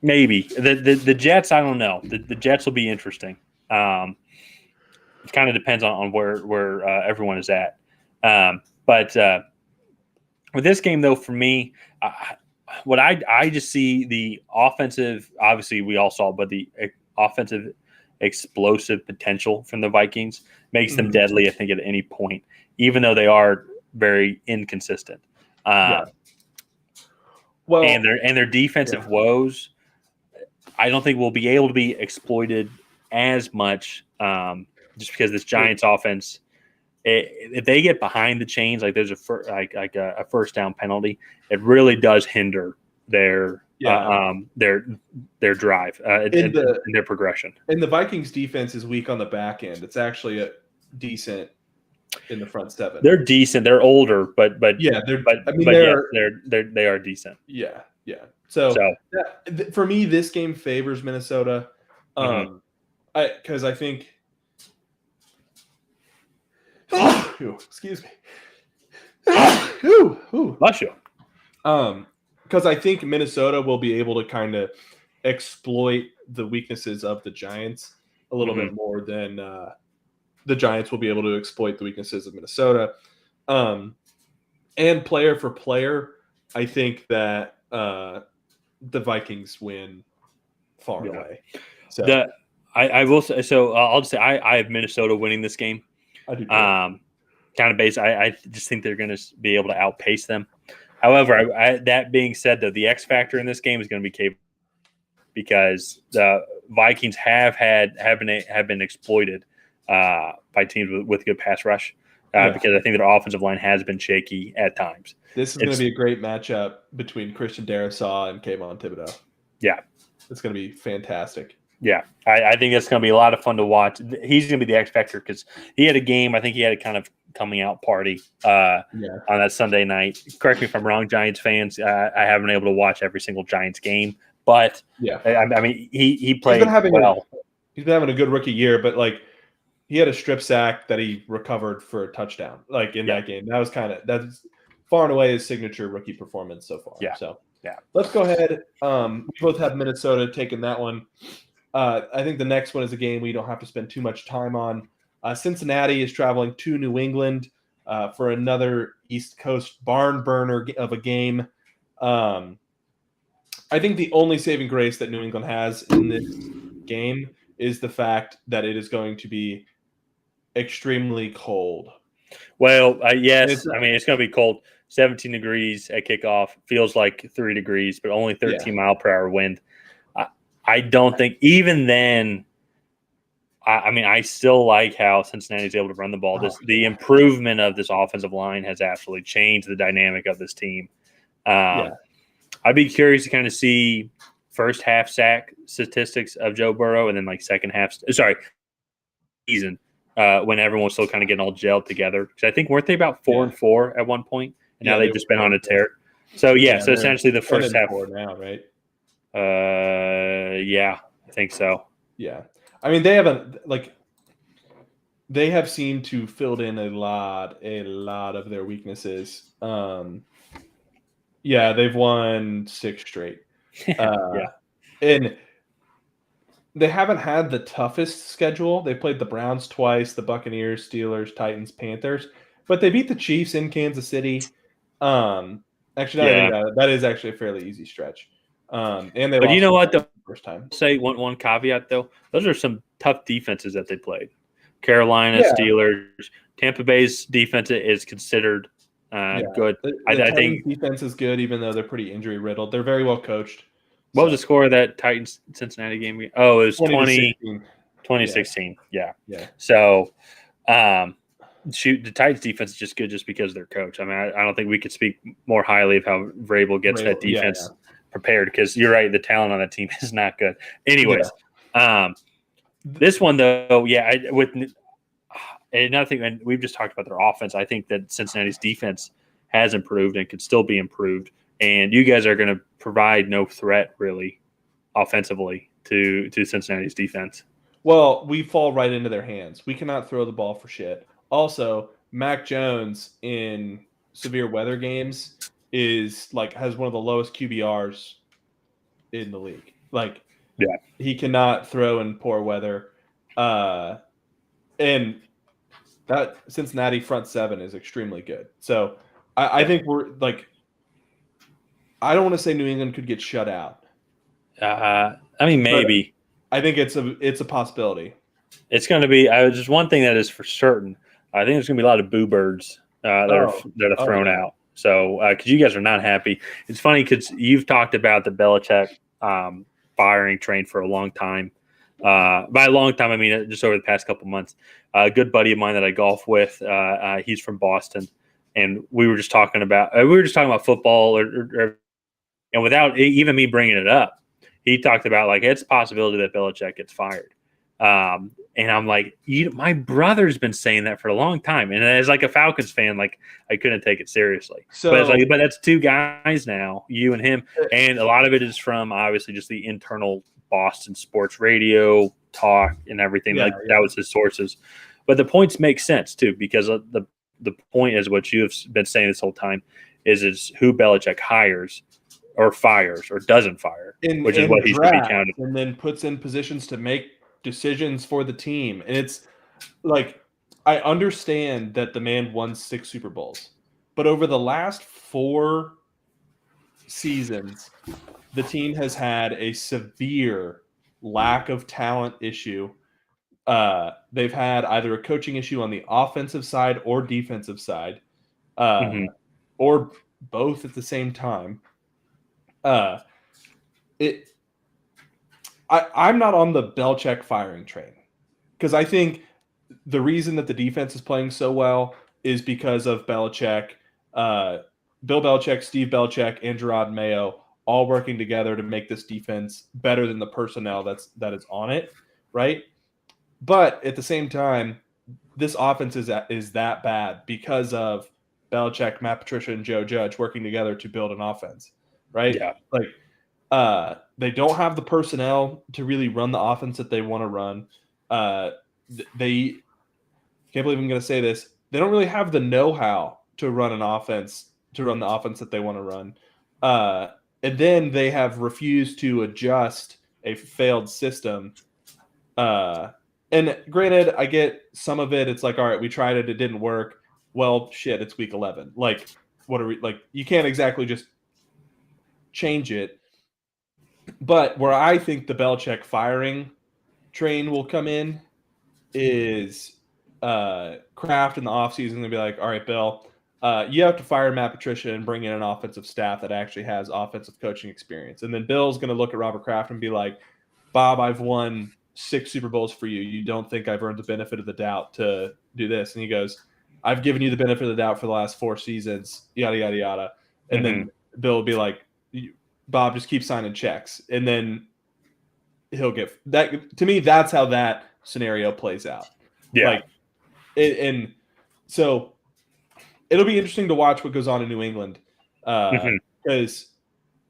the Jets. I don't know. The Jets will be interesting. It kind of depends on where everyone is at. But with this game, though, for me, what I just see the offensive, obviously we all saw, but the offensive explosive potential from the Vikings makes them deadly, I think, at any point, even though they are very inconsistent. Well, and their defensive woes, I don't think will be able to be exploited as much just because this Giants offense if they get behind the chains, like there's a first down penalty, it really does hinder their their drive and their progression. And the Vikings defense is weak on the back end. It's actually a decent in the front seven. They're decent. They're older, but they are decent. Yeah. So for me, this game favors Minnesota. Because I think. Excuse me. Bless you. Because I think Minnesota will be able to kind of exploit the weaknesses of the Giants a little bit more than the Giants will be able to exploit the weaknesses of Minnesota. And player for player, I think that the Vikings win far away. So I will say. So I'll just say I have Minnesota winning this game. I do. Kind of based. I just think they're going to be able to outpace them. However, that being said, though, the X factor in this game is going to be Cave, because the Vikings have been exploited by teams with good pass rush, because I think their offensive line has been shaky at times. This is going to be a great matchup between Christian Darrisaw and Kayvon Thibodeau. Yeah, it's going to be fantastic. Yeah, I think it's going to be a lot of fun to watch. He's going to be the X factor because he had a game. I think he had a kind of coming out party on that Sunday night. Correct me if I'm wrong, Giants fans. I haven't been able to watch every single Giants game, but I mean, he played well. He's been having a good rookie year, but like he had a strip sack that he recovered for a touchdown, like in that game. That's far and away his signature rookie performance so far. Yeah. So let's go ahead. We both have Minnesota taking that one. I think the next one is a game we don't have to spend too much time on. Cincinnati is traveling to New England for another East Coast barn burner of a game. I think the only saving grace that New England has in this game is the fact that it is going to be extremely cold. Well, yes. I mean, it's going to be cold. 17 degrees at kickoff. Feels like 3 degrees, but only 13 mile per hour wind. I don't think even then. I mean, I still like how Cincinnati's able to run the ball. The improvement of this offensive line has absolutely changed the dynamic of this team. I'd be curious to kind of see first half sack statistics of Joe Burrow, and then like second half. Season when everyone was still kind of getting all gelled together. Because I think weren't they about 4-4 at one point, and now they've just been on a tear. So so essentially the first half now, right? I think so. Yeah. I mean, they have seemed to filled in a lot of their weaknesses. They've won 6 straight. And they haven't had the toughest schedule. They played the Browns twice, the Buccaneers, Steelers, Titans, Panthers, but they beat the Chiefs in Kansas City. Actually, that is actually a fairly easy stretch. And they but you know what? The first time. Say one caveat though. Those are some tough defenses that they played. Carolina, Steelers, Tampa Bay's defense is considered good. I think defense is good, even though they're pretty injury riddled. They're very well coached. What was the score of that Titans-Cincinnati game? Oh, it was 2016. Yeah. So, the Titans defense is just good just because of their coach. I mean, I don't think we could speak more highly of how Vrabel gets that defense prepared, because you're right, the talent on that team is not good. Anyways, this one though, another thing, and we've just talked about their offense. I think that Cincinnati's defense has improved and could still be improved, and you guys are going to provide no threat really offensively to Cincinnati's defense. Well, we fall right into their hands. We cannot throw the ball for shit. Also, Mac Jones in severe weather games has one of the lowest QBRs in the league. He cannot throw in poor weather. And that Cincinnati front seven is extremely good. So I think we're I don't want to say New England could get shut out. I mean, maybe. But I think it's a possibility. It's going to be just one thing that is for certain. I think there's going to be a lot of boo birds that are thrown out. So, because you guys are not happy. It's funny because you've talked about the Belichick firing train for a long time. By a long time, I mean just over the past couple months. A good buddy of mine that I golf with, he's from Boston, and we were just talking about football, and without even me bringing it up, he talked about like it's a possibility that Belichick gets fired. And I'm like, my brother's been saying that for a long time, and as like a Falcons fan, like I couldn't take it seriously. So, but that's two guys now, you and him, and a lot of it is from obviously just the internal Boston sports radio talk and everything. That was his sources. But the points make sense too, because the point is what you have been saying this whole time is who Belichick hires or fires or doesn't fire, which is what he's to be counted. And then puts in positions to make decisions for the team. And it's like, I understand that the man won 6 Super Bowls, but over the last 4 seasons, the team has had a severe lack of talent issue. They've had either a coaching issue on the offensive side or defensive side, or both at the same time. I'm not on the Belichick firing train, because I think the reason that the defense is playing so well is because of Belichick, Bill Belichick, Steve Belichick, and Gerard Mayo all working together to make this defense better than the personnel that is on it, right? But at the same time, this offense is that bad because of Belichick, Matt Patricia, and Joe Judge working together to build an offense, right? Yeah. Like, they don't have the personnel to really run the offense that they want to run. They can't believe I'm going to say this. They don't really have the know-how to run the offense that they want to run. And then they have refused to adjust a failed system. And granted, I get some of it. It's like, all right, we tried it. It didn't work. Well, shit, it's week 11. Like, what are we like? You can't exactly just change it. But where I think the Belichick firing train will come in is Kraft in the offseason. They'll be like, all right, Bill, you have to fire Matt Patricia and bring in an offensive staff that actually has offensive coaching experience. And then Bill's going to look at Robert Kraft and be like, Bob, I've won 6 Super Bowls for you. You don't think I've earned the benefit of the doubt to do this? And he goes, I've given you the benefit of the doubt for the last 4 seasons, yada, yada, yada. And then Bill will be like, Bob, just keep signing checks. And then he'll get that. To me, that's how that scenario plays out. Yeah. And so it'll be interesting to watch what goes on in New England, because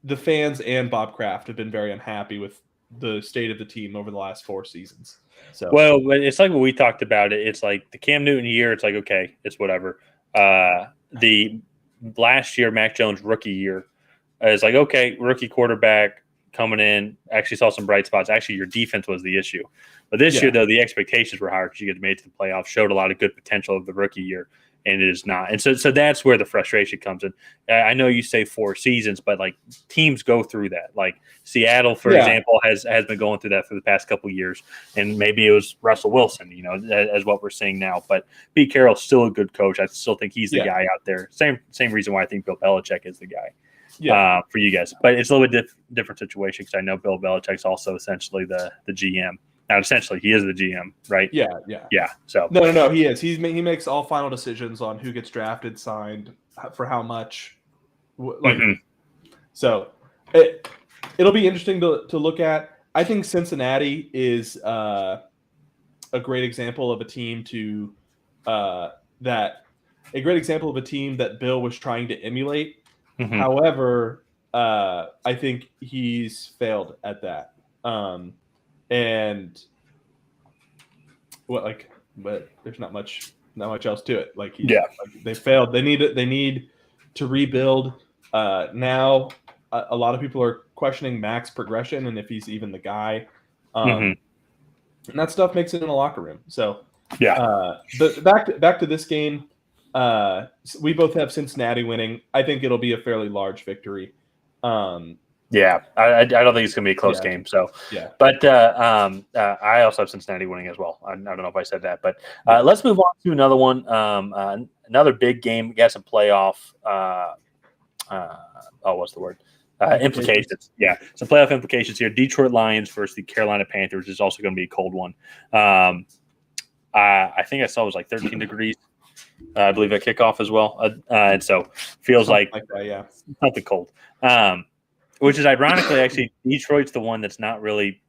the fans and Bob Kraft have been very unhappy with the state of the team over the last 4 seasons. So, well, it's like what we talked about. It's like the Cam Newton year. It's like, okay, it's whatever. The last year, Mac Jones rookie year, is like, okay, rookie quarterback coming in. Actually saw some bright spots. Actually, your defense was the issue. But this year, though, the expectations were higher because you get made to the playoffs, showed a lot of good potential of the rookie year, and it is not. And so that's where the frustration comes in. I know you say 4 seasons, but like teams go through that. Like Seattle, for example, has been going through that for the past couple of years, and maybe it was Russell Wilson, as what we're seeing now. But Pete Carroll's still a good coach. I still think he's the guy out there. Same reason why I think Bill Belichick is the guy. For you guys, but it's a little bit different situation because I know Bill Belichick's also essentially the GM. Now, essentially, he is the GM, right? Yeah. So no, he is. He makes all final decisions on who gets drafted, signed, for how much. So it'll be interesting to look at. I think Cincinnati is a great example of a team that Bill was trying to emulate. However, I think he's failed at that. And but there's not much else to it. They failed. They need to rebuild. Now a lot of people are questioning Mac's progression and if he's even the guy. And that stuff makes it in the locker room. So but back to this game. We both have Cincinnati winning. I think it'll be a fairly large victory. I don't think it's going to be a close game. So, but I also have Cincinnati winning as well. I don't know if I said that, but let's move on to another one. Another big game. We got some playoff. What's the word? Implications. Yeah. Some playoff implications here. Detroit Lions versus the Carolina Panthers is also going to be a cold one. I think I saw it was like 13 degrees. I believe at kickoff as well. And so feels Something like that, yeah. something cold. Which is ironically, actually, Detroit's the one that's not really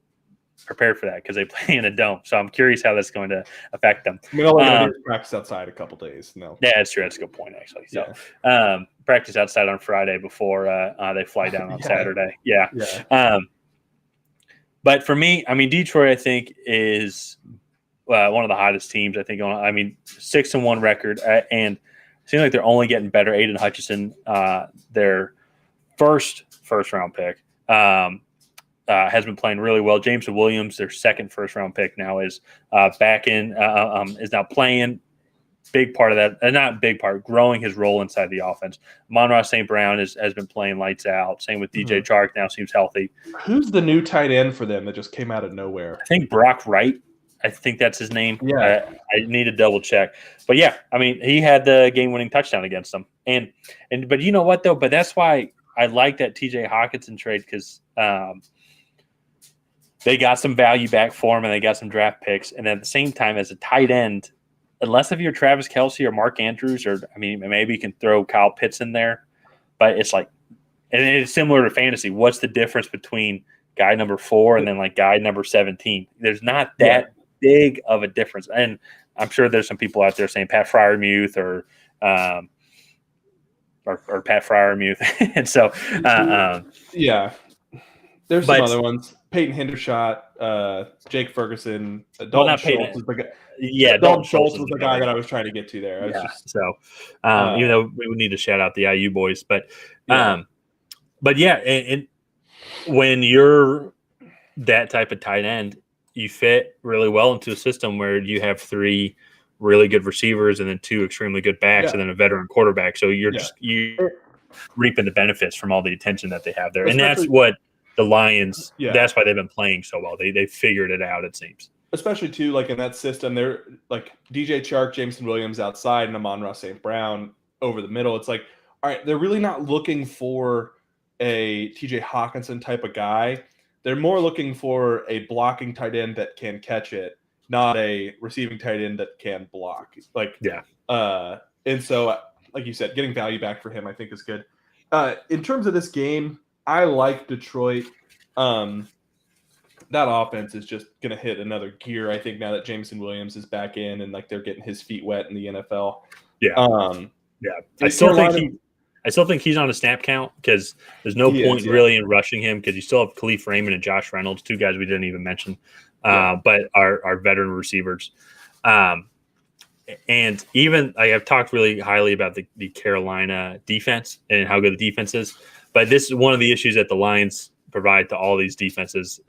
prepared for that because they play in a dome. So I'm curious how that's going to affect them. I mean, all they're going to do is practice outside a couple days. No. Yeah, that's true. That's a good point, actually. So practice outside on Friday before they fly down on Saturday. Yeah. But for me, I mean, Detroit, I think, is one of the hottest teams. I think. 6-1 record, and it seems like they're only getting better. Aiden Hutchinson, their first round pick, has been playing really well. Jameson Williams, their second first round pick, now is back in. Is now playing. Big part of that, not big part, growing his role inside the offense. Amon-Ra St. Brown has been playing lights out. Same with DJ Chark, now seems healthy. Who's the new tight end for them that just came out of nowhere? I think Brock Wright. I think that's his name. Yeah. I need to double check. But yeah, I mean, he had the game-winning touchdown against them. But you know what though? But that's why I like that TJ Hawkinson trade because they got some value back for him and they got some draft picks. And at the same time, as a tight end, unless if you're Travis Kelce or Mark Andrews, or I mean, maybe you can throw Kyle Pitts in there, but it's like, and it's similar to fantasy. What's the difference between guy number 4 and then like guy number 17? There's not that big of a difference. And I'm sure there's some people out there saying Pat Freiermuth or Pat Freiermuth. And so, there's some other ones. Peyton Hendershot, Jake Ferguson, Dalton Schultz is the guy. Yeah, Dalton Schultz was the guy that I was trying to get to there. Even though we would need to shout out the IU boys, and when you're that type of tight end, you fit really well into a system where you have 3 really good receivers and then 2 extremely good backs and then a veteran quarterback. So you're reaping the benefits from all the attention that they have there, and that's what the Lions. That's why they've been playing so well. They figured it out. It seems. Especially too, like in that system, they're like DJ Chark, Jameson Williams outside, and Amon-Ra St. Brown over the middle. It's like, all right, they're really not looking for a TJ Hawkinson type of guy. They're more looking for a blocking tight end that can catch it, not a receiving tight end that can block. And so, like you said, getting value back for him, I think, is good. In terms of this game, I like Detroit. That offense is just going to hit another gear, I think, now that Jameson Williams is back in and like they're getting his feet wet in the NFL. I still think he's on a snap count because there's no point really in rushing him because you still have Khalif Raymond and Josh Reynolds, 2 guys we didn't even mention, but are veteran receivers. And even I've talked really highly about the Carolina defense and how good the defense is, but this is one of the issues that the Lions provide to all these defenses.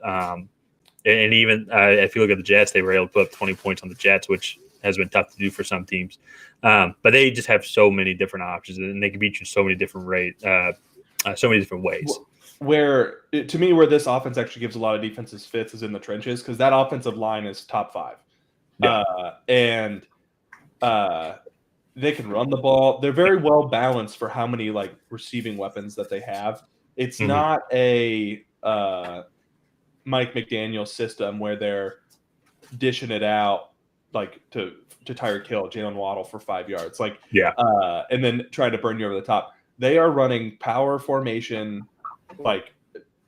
And even if you look at the Jets, they were able to put up 20 points on the Jets, which has been tough to do for some teams. But they just have so many different options, and they can beat you so many different so many different ways. Where this offense actually gives a lot of defenses fits is in the trenches because that offensive line is top 5. And they can run the ball. They're very well balanced for how many like receiving weapons that they have. It's not a Mike McDaniel system where they're dishing it out like to Tyreek Hill, Jalen Waddle for 5 yards, and then trying to burn you over the top. They are running power formation, like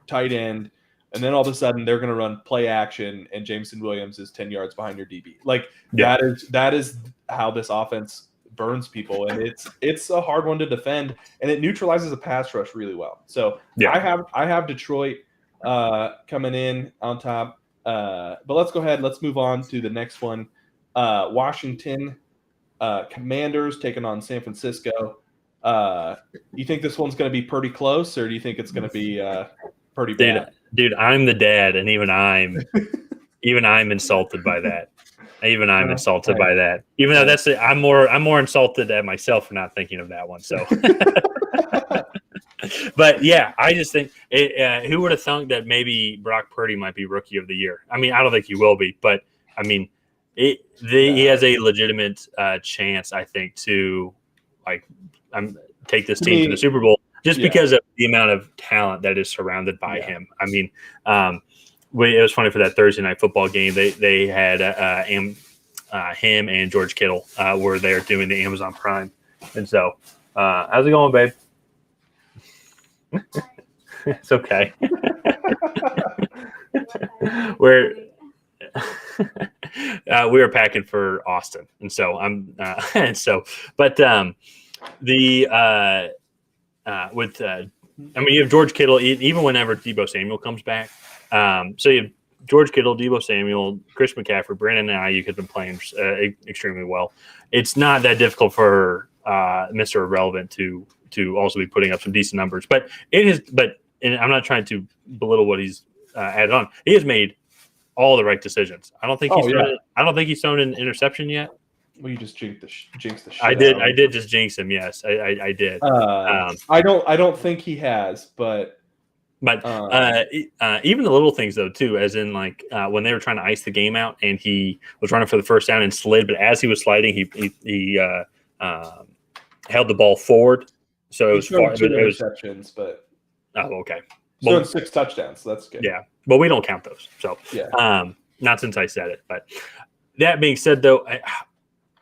tight end, and then all of a sudden they're going to run play action, and Jameson Williams is 10 yards behind your DB. That is how this offense burns people, and it's a hard one to defend, and it neutralizes a pass rush really well. So I have Detroit coming in on top, but let's go ahead. Let's move on to the next one. Washington Commanders taking on San Francisco. You think this one's going to be pretty close, or do you think it's going to be pretty bad? Dude, I'm the dad, and even I'm insulted by that. Even I'm insulted by that. Even though I'm more insulted at myself for not thinking of that one. So, but yeah, I just think who would have thunk that maybe Brock Purdy might be Rookie of the Year? I mean, I don't think he will be, but I mean, he has a legitimate chance, I think, to take this team to the Super Bowl. just because of the amount of talent that is surrounded by him. I mean, it was funny for that Thursday night football game. They had him and George Kittle were there doing the Amazon Prime, and so how's it going, babe? It's okay. We were packing for Austin, and so you have George Kittle, even whenever Deebo Samuel comes back. So you have George Kittle, Deebo Samuel, Chris McCaffrey, Brandon Ayuk have been playing extremely well. It's not that difficult for Mr. Irrelevant to also be putting up some decent numbers, but it is. And I'm not trying to belittle what he's added on. He has made all the right decisions. I don't think he's thrown an interception yet. Well, you just jinxed the shit. I did just jinx him. Yes, I did. I don't think he has, but even the little things though too, as in like when they were trying to ice the game out and he was running for the first down and slid, but as he was sliding, he held the ball forward, so it was far. Two interceptions, but okay. He's doing 6 touchdowns. So that's good. Yeah, but we don't count those. So not since I said it. But that being said, though,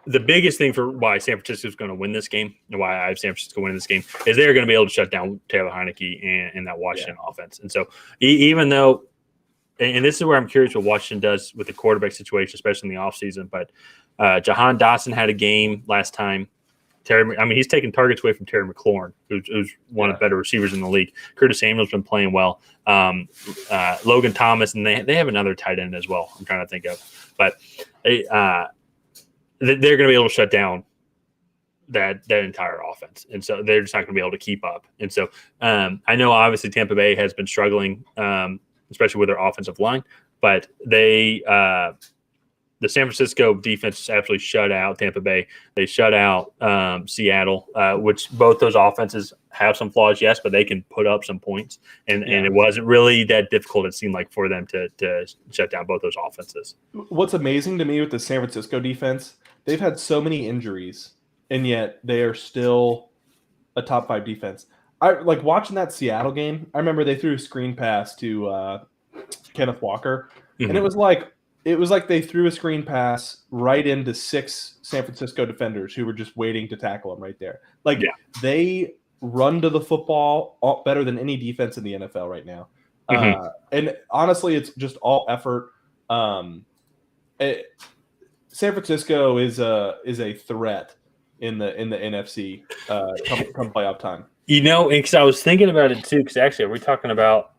the biggest thing for why San Francisco is going to win this game, and why I have San Francisco winning this game, is they're going to be able to shut down Taylor Heineke and that Washington offense. And so even though, and this is where I'm curious what Washington does with the quarterback situation, especially in the offseason, but Jahan Dotson had a game last time. He's taking targets away from Terry McLaurin, who's one of the better receivers in the league. Curtis Samuel's been playing well. Logan Thomas, and they have another tight end as well. I'm trying to think of, but they're going to be able to shut down that entire offense, and so they're just not going to be able to keep up. And so I know obviously Tampa Bay has been struggling, especially with their offensive line, but the San Francisco defense absolutely shut out Tampa Bay. They shut out Seattle, which both those offenses have some flaws, yes, but they can put up some points. And it wasn't really that difficult, it seemed like, for them to shut down both those offenses. What's amazing to me with the San Francisco defense, they've had so many injuries, and yet they are still a top 5 defense. I like watching that Seattle game. I remember they threw a screen pass to Kenneth Walker, and it was like they threw a screen pass right into 6 San Francisco defenders who were just waiting to tackle him right there. They run to the football better than any defense in the NFL right now. And honestly, it's just all effort. San Francisco is a threat in the NFC come playoff time. Because I was thinking about it too. Because actually, we're talking about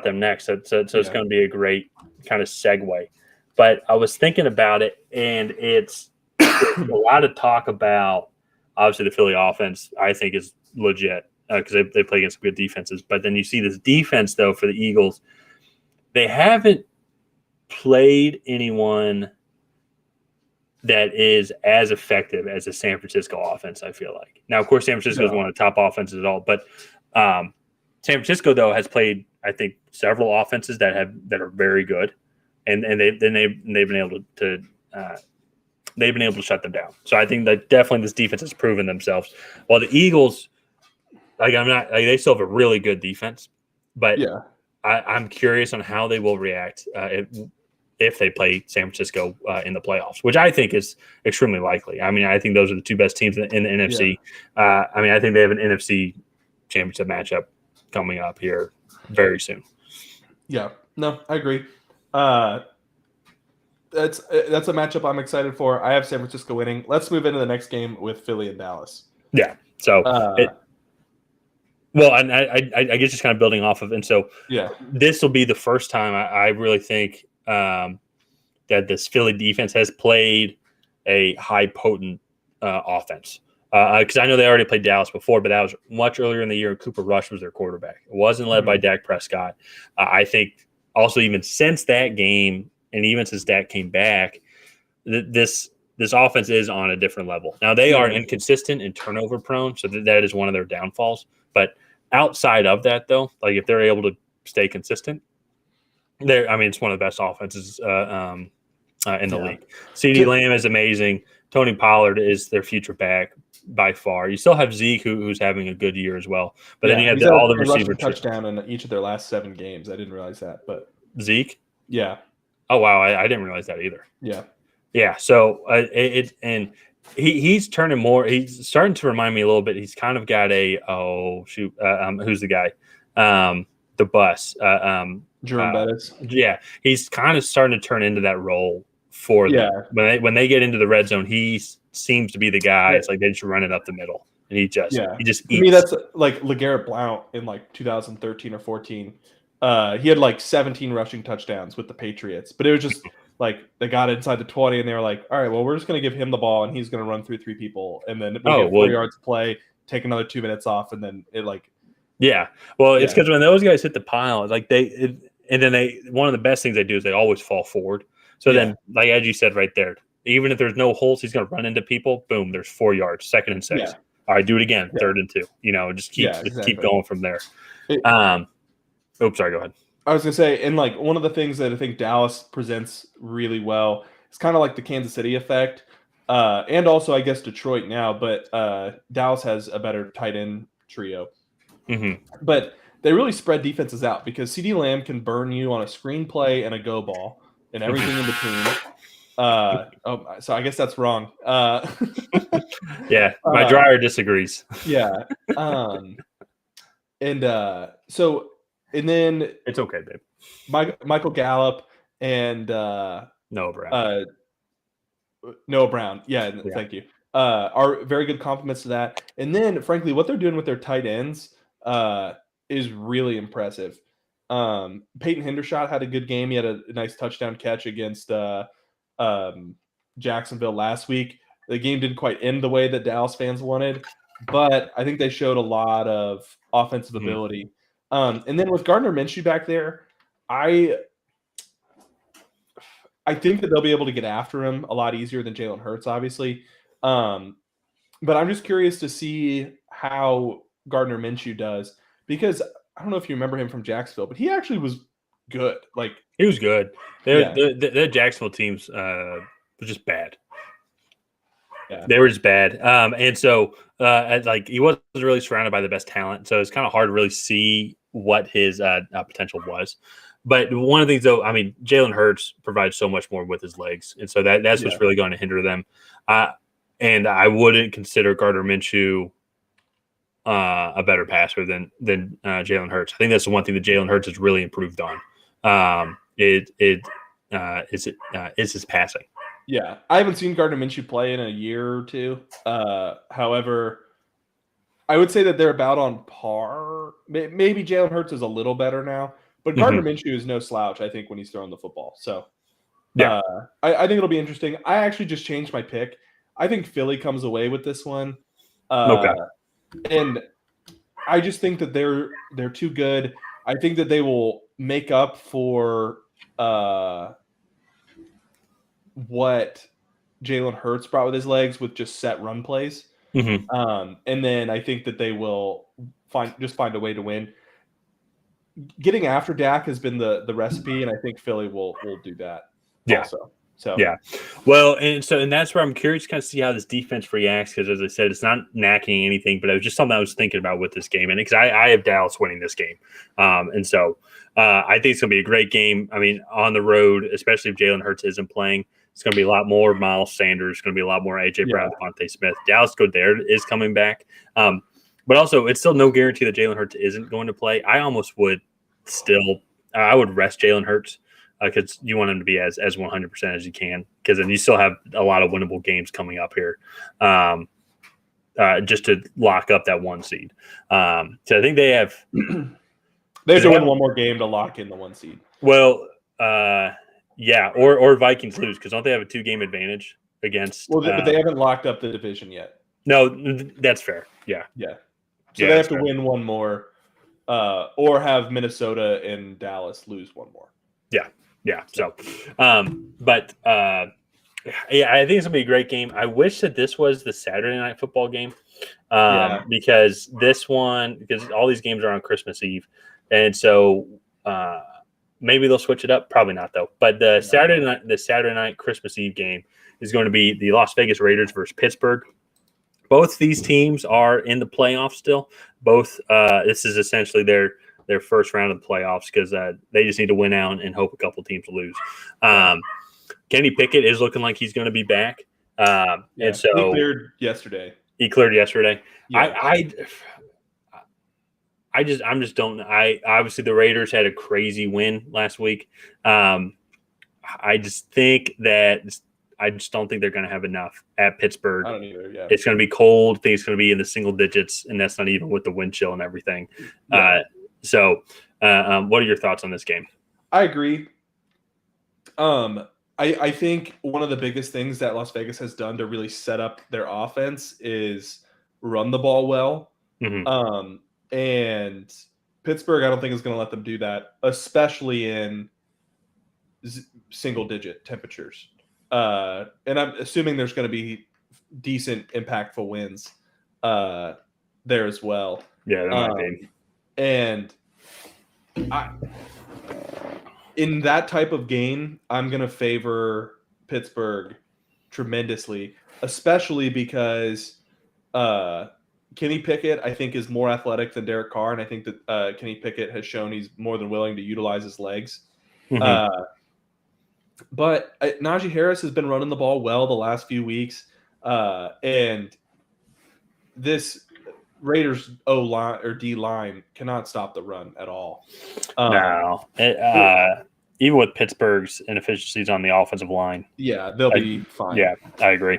them next. So it's going to be a great kind of segue. But I was thinking about it, and it's a lot of talk about obviously the Philly offense. I think is legit because they play against good defenses. But then you see this defense though for the Eagles. They haven't played anyone that is as effective as the San Francisco offense, I feel like. Now, of course, San Francisco is one of the top offenses at all, but San Francisco though has played, I think, several offenses that are very good, and they've been able to shut them down. So I think that definitely this defense has proven themselves. While the Eagles, they still have a really good defense, but I'm curious on how they will react if they play San Francisco in the playoffs, which I think is extremely likely. I mean, I think those are the 2 best teams in the NFC. I think they have an NFC championship matchup coming up here very soon. Yeah, no, I agree. That's a matchup I'm excited for. I have San Francisco winning. Let's move into the next game with Philly and Dallas. Yeah. So, I guess just kind of building off of, and so this will be the first time I really think that this Philly defense has played a high potent offense. Because I know they already played Dallas before, but that was much earlier in the year. Cooper Rush was their quarterback. It wasn't led by Dak Prescott. I think also even since that game, and even since Dak came back, this offense is on a different level. Now, they are inconsistent and turnover prone, so that is one of their downfalls. But outside of that, though, like if they're able to stay consistent, it's one of the best offenses in the league. CeeDee Lamb is amazing. Tony Pollard is their future back. by far. You still have Zeke, who's having a good year as well. But then you have he's had all the a rushing receiver touchdown in each of their last 7 games. I didn't realize that, but Zeke. yeah. Oh wow, I didn't realize that either. Yeah. Yeah. So he's turning more. He's starting to remind me a little bit. He's kind of got a who's the guy? The bus. Jerome Bettis. Yeah, he's kind of starting to turn into that role for them. When they get into the red zone, he seems to be the guy. It's like they just run it up the middle, and he just eats. To me, that's like LeGarrette Blount in like 2013 or 14. He had like 17 rushing touchdowns with the Patriots, but it was just like they got inside the 20 and they were like, all right, well, we're just going to give him the ball and he's going to run through 3 people, and then we'll get 4 yards of play, take another 2 minutes off, and then it like. Yeah, well, it's because when those guys hit the pile, like and then one of the best things they do is they always fall forward. So then, like as you said right there, even if there's no holes, he's going to run into people. Boom, there's 4 yards, 2nd and 6. All right, do it again, 3rd and 2. Just keep going from there. Oops, sorry, go ahead. I was going to say, and like one of the things that I think Dallas presents really well is kind of like the Kansas City effect, and also I guess Detroit now, but Dallas has a better tight end trio. Mm-hmm. But they really spread defenses out because CeeDee Lamb can burn you on a screenplay and a go ball and everything in between. So I guess that's wrong. Yeah, my dryer disagrees. Yeah. And then it's okay, babe. Michael Gallup and Noah Brown. Noah Brown. Yeah, thank you. Are very good compliments to that. And then, frankly, what they're doing with their tight ends is really impressive. Peyton Hendershot had a good game. He had a nice touchdown catch against Jacksonville last week. The game didn't quite end the way that Dallas fans wanted, but I think they showed a lot of offensive ability. And then with Gardner Minshew back there, I think that they'll be able to get after him a lot easier than Jalen Hurts, obviously. But I'm just curious to see how Gardner Minshew does, because I don't know if you remember him from Jacksonville, but he actually was good. Like he was good. The Jacksonville teams were just bad. Yeah. They were just bad. And so like he wasn't really surrounded by the best talent, so it's kind of hard to really see what his potential was. But one of the things, though, I mean, Jalen Hurts provides so much more with his legs, and so that's what's really going to hinder them. And I wouldn't consider Gardner Minshew a better passer than Jalen Hurts. I think that's the one thing that Jalen Hurts has really improved on. Is his passing. Yeah, I haven't seen Gardner Minshew play in a year or 2. However, I would say that they're about on par. Maybe Jalen Hurts is a little better now, but Gardner Minshew is no slouch, I think, when he's throwing the football. So, I think it'll be interesting. I actually just changed my pick. I think Philly comes away with this one. Okay. And I just think that they're too good. I think that they will make up for what Jalen Hurts brought with his legs with just set run plays. And then I think that they will find a way to win. Getting after Dak has been the recipe, and I think Philly will do that also. So well, and that's where I'm curious to kind of see how this defense reacts, because as I said, it's not knacking anything, but it was just something I was thinking about with this game, and because I have Dallas winning this game, and so I think it's going to be a great game. I mean, on the road, especially if Jalen Hurts isn't playing, it's going to be a lot more Miles Sanders, going to be a lot more AJ Brown, Devontae Smith. Dallas Goedert is coming back, but also it's still no guarantee that Jalen Hurts isn't going to play. I almost would I would rest Jalen Hurts. Because you want him to be as 100% as you can, because then you still have a lot of winnable games coming up here, just to lock up that 1 seed. So I think they have they have to win one more game to lock in the 1 seed. Well, or Vikings lose, because don't they have a 2-game advantage against? Well, but they haven't locked up the division yet. No, that's fair. Yeah. So they have to win one more, or have Minnesota and Dallas lose one more. Yeah. So, I think it's gonna be a great game. I wish that this was the Saturday night football game, because all these games are on Christmas Eve, and so maybe they'll switch it up. Probably not though. But the Saturday night Christmas Eve game is going to be the Las Vegas Raiders versus Pittsburgh. both these teams are in the playoffs still. Both this is essentially their first round of the playoffs because they just need to win out and hope a couple teams lose. Kenny Pickett is looking like he's going to be back, and so he cleared yesterday. He cleared yesterday. Yeah. I'm just don't. Obviously the Raiders had a crazy win last week. I just think that I just don't think they're going to have enough at Pittsburgh. I don't either. Yeah, it's going to be cold. I think it's going to be in the single digits, and that's not even with the wind chill and everything. Yeah. So, what are your thoughts on this game? I agree. I think one of the biggest things that Las Vegas has done to really set up their offense is run the ball well. Mm-hmm. And Pittsburgh, I don't think is going to let them do that, especially in single-digit temperatures. And I'm assuming there's going to be decent, impactful wins there as well. Yeah, that might be. And in that type of game, I'm going to favor Pittsburgh tremendously, especially because Kenny Pickett, I think, is more athletic than Derek Carr, and I think that Kenny Pickett has shown he's more than willing to utilize his legs. Mm-hmm. But Najee Harris has been running the ball well the last few weeks, and this Raiders O-line or D-line cannot stop the run at all. No. Even with Pittsburgh's inefficiencies on the offensive line. Yeah, they'll be fine. Yeah, I agree.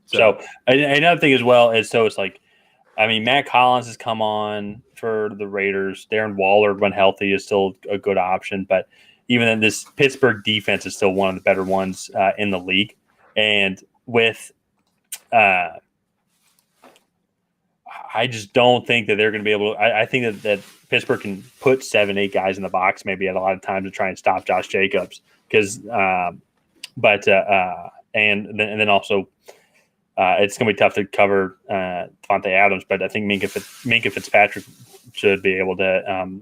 So another thing as well is it's like, I mean, Matt Collins has come on for the Raiders. Darren Waller, when healthy, is still a good option. But even then, this Pittsburgh defense is still one of the better ones in the league. And with I just don't think that they're going to be able to. I think that Pittsburgh can put 7-8 guys in the box maybe at a lot of times to try and stop Josh Jacobs. Because, and then also it's going to be tough to cover Devontae Adams. But I think Minkah Fitzpatrick should be able to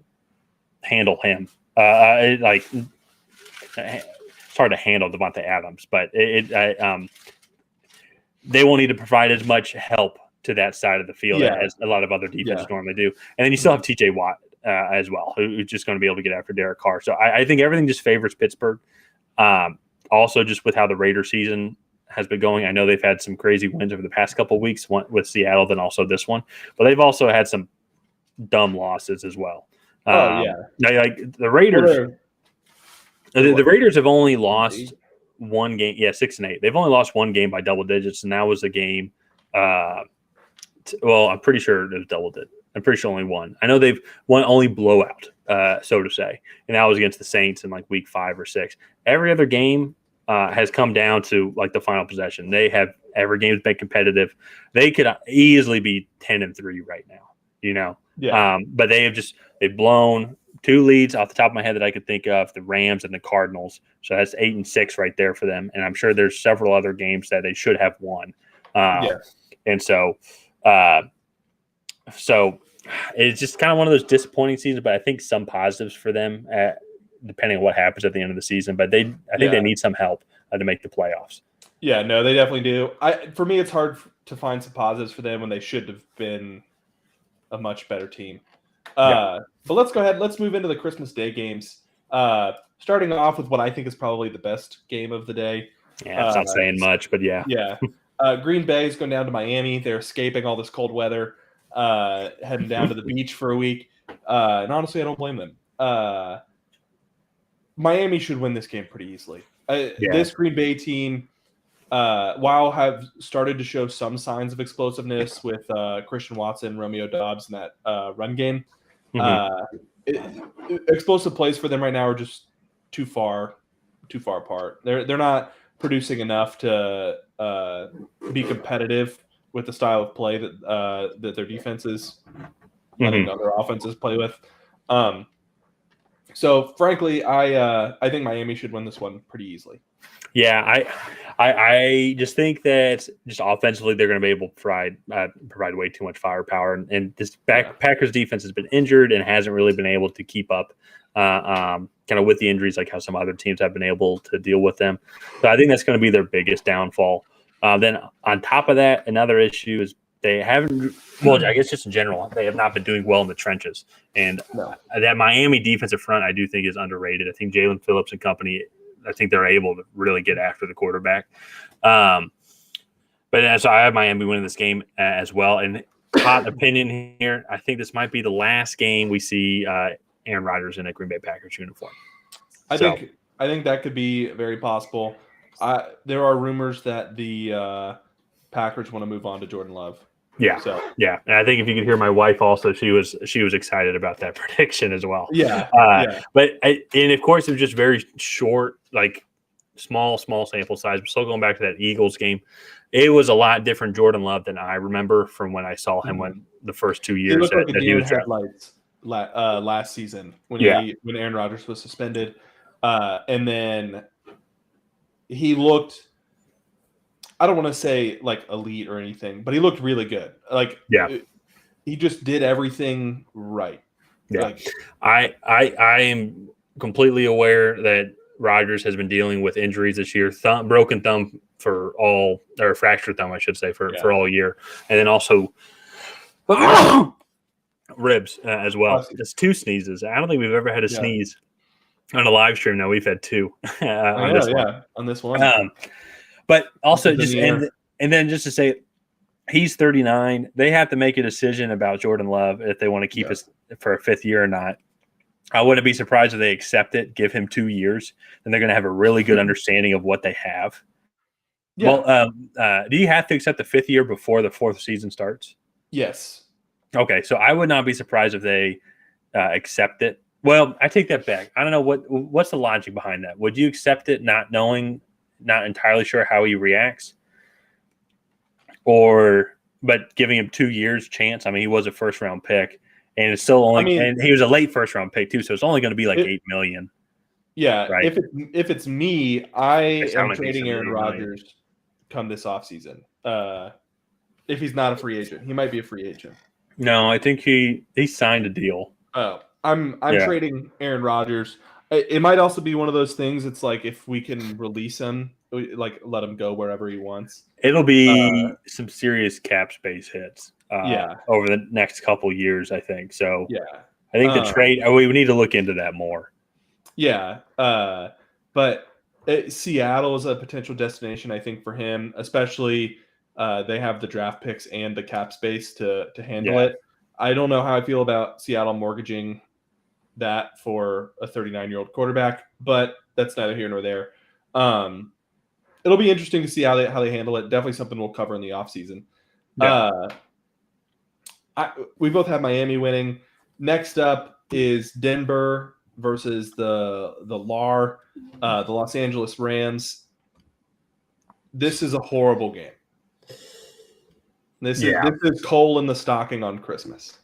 handle him. It's hard to handle Devontae Adams, but they won't need to provide as much help to that side of the field as a lot of other defenses normally do. And then you still have TJ Watt as well, who's just going to be able to get after Derek Carr. So I think everything just favors Pittsburgh. Also, just with how the Raider season has been going, I know they've had some crazy wins over the past couple of weeks, one with Seattle, then also this one. But they've also had some dumb losses as well. Like the Raiders, the Raiders have only lost one game. Yeah, 6-8. They've only lost one game by double digits, and that was a game. Well, I'm pretty sure it was double digit. I'm pretty sure only one. I know they've won only blowout, so to say, and that was against the Saints in like week 5 or 6. Every other game has come down to like the final possession. Every game's been competitive. They could easily be 10-3 right now, you know. Yeah. But they've blown 2 leads off the top of my head that I could think of: the Rams and the Cardinals. So that's 8-6 right there for them. And I'm sure there's several other games that they should have won. And so it's just kind of one of those disappointing seasons, but I think some positives for them, depending on what happens at the end of the season. But I think they need some help to make the playoffs. Yeah, no, they definitely do. For me, it's hard to find some positives for them when they should have been a much better team. But let's go ahead. Let's move into the Christmas Day games. Starting off with what I think is probably the best game of the day. Yeah, it's not saying much, but yeah. Yeah. Green Bay is going down to Miami. They're escaping all this cold weather, heading down to the beach for a week. And honestly, I don't blame them. Miami should win this game pretty easily. This Green Bay team, while have started to show some signs of explosiveness with Christian Watson, Romeo Doubs in that run game, explosive plays for them right now are just too far apart. They're not producing enough to be competitive with the style of play that their defense is letting other offenses play with. So frankly, I think Miami should win this one pretty easily. Yeah, I just think that just offensively they're going to be able to provide way too much firepower, and this Packers defense has been injured and hasn't really been able to keep up kind of with the injuries, like how some other teams have been able to deal with them. So I think that's going to be their biggest downfall. Then on top of that, another issue is They haven't. Well, I guess just in general, they have not been doing well in the trenches. And that Miami defensive front, I do think, is underrated. I think Jalen Phillips and company, I think they're able to really get after the quarterback. But so I have Miami winning this game as well. And hot opinion here, I think this might be the last game we see Aaron Rodgers in a Green Bay Packers uniform. I think that could be very possible. There are rumors that the Packers want to move on to Jordan Love. Yeah. So yeah, and I think if you could hear my wife also, she was excited about that prediction as well. Yeah. But and of course it was just very short, like small sample size. But still going back to that Eagles game, it was a lot different Jordan Love than I remember from when I saw him when the first 2 years. He looked like a deer in headlights last season when Aaron Rodgers was suspended, and then he looked. I don't want to say like elite or anything, but he looked really good. Like, he just did everything right. Yeah, like, I am completely aware that Rodgers has been dealing with injuries this year, broken thumb or fractured thumb, I should say, for all year, and then also ribs as well. Just 2 sneezes. I don't think we've ever had a sneeze on a live stream. Now we've had 2 on this one. But also just and then just to say, he's 39. They have to make a decision about Jordan Love if they want to keep us for a 5th year or not. I wouldn't be surprised if they accept it, give him 2 years, and they're going to have a really good understanding of what they have. Yeah. Well, do you have to accept the 5th year before the 4th season starts? Yes. Okay, so I would not be surprised if they accept it. Well, I take that back. I don't know what's the logic behind that. Would you accept it not knowing? Not entirely sure how he reacts, but giving him 2 years chance. I mean, he was a 1st-round pick, and it's still only. And he was a late 1st-round pick too, so it's only going to be like $8 million. Yeah, right? If it's me, I am trading Aaron Rodgers come this offseason. If he's not a free agent, he might be a free agent. No, I think he signed a deal. Oh, I'm trading Aaron Rodgers. It might also be one of those things. It's like if we can release him, like let him go wherever he wants. It'll be some serious cap space hits. Over the next couple years, I think. So I think the trade. We need to look into that more. Yeah, but Seattle is a potential destination, I think, for him. Especially they have the draft picks and the cap space to handle it. I don't know how I feel about Seattle mortgaging that for a 39-year-old quarterback, but that's neither here nor there. It'll be interesting to see how they handle it. Definitely something we'll cover in the offseason. We both have Miami winning. Next up is Denver versus the Los Angeles Rams. This is a horrible game. This is coal in the stocking on Christmas.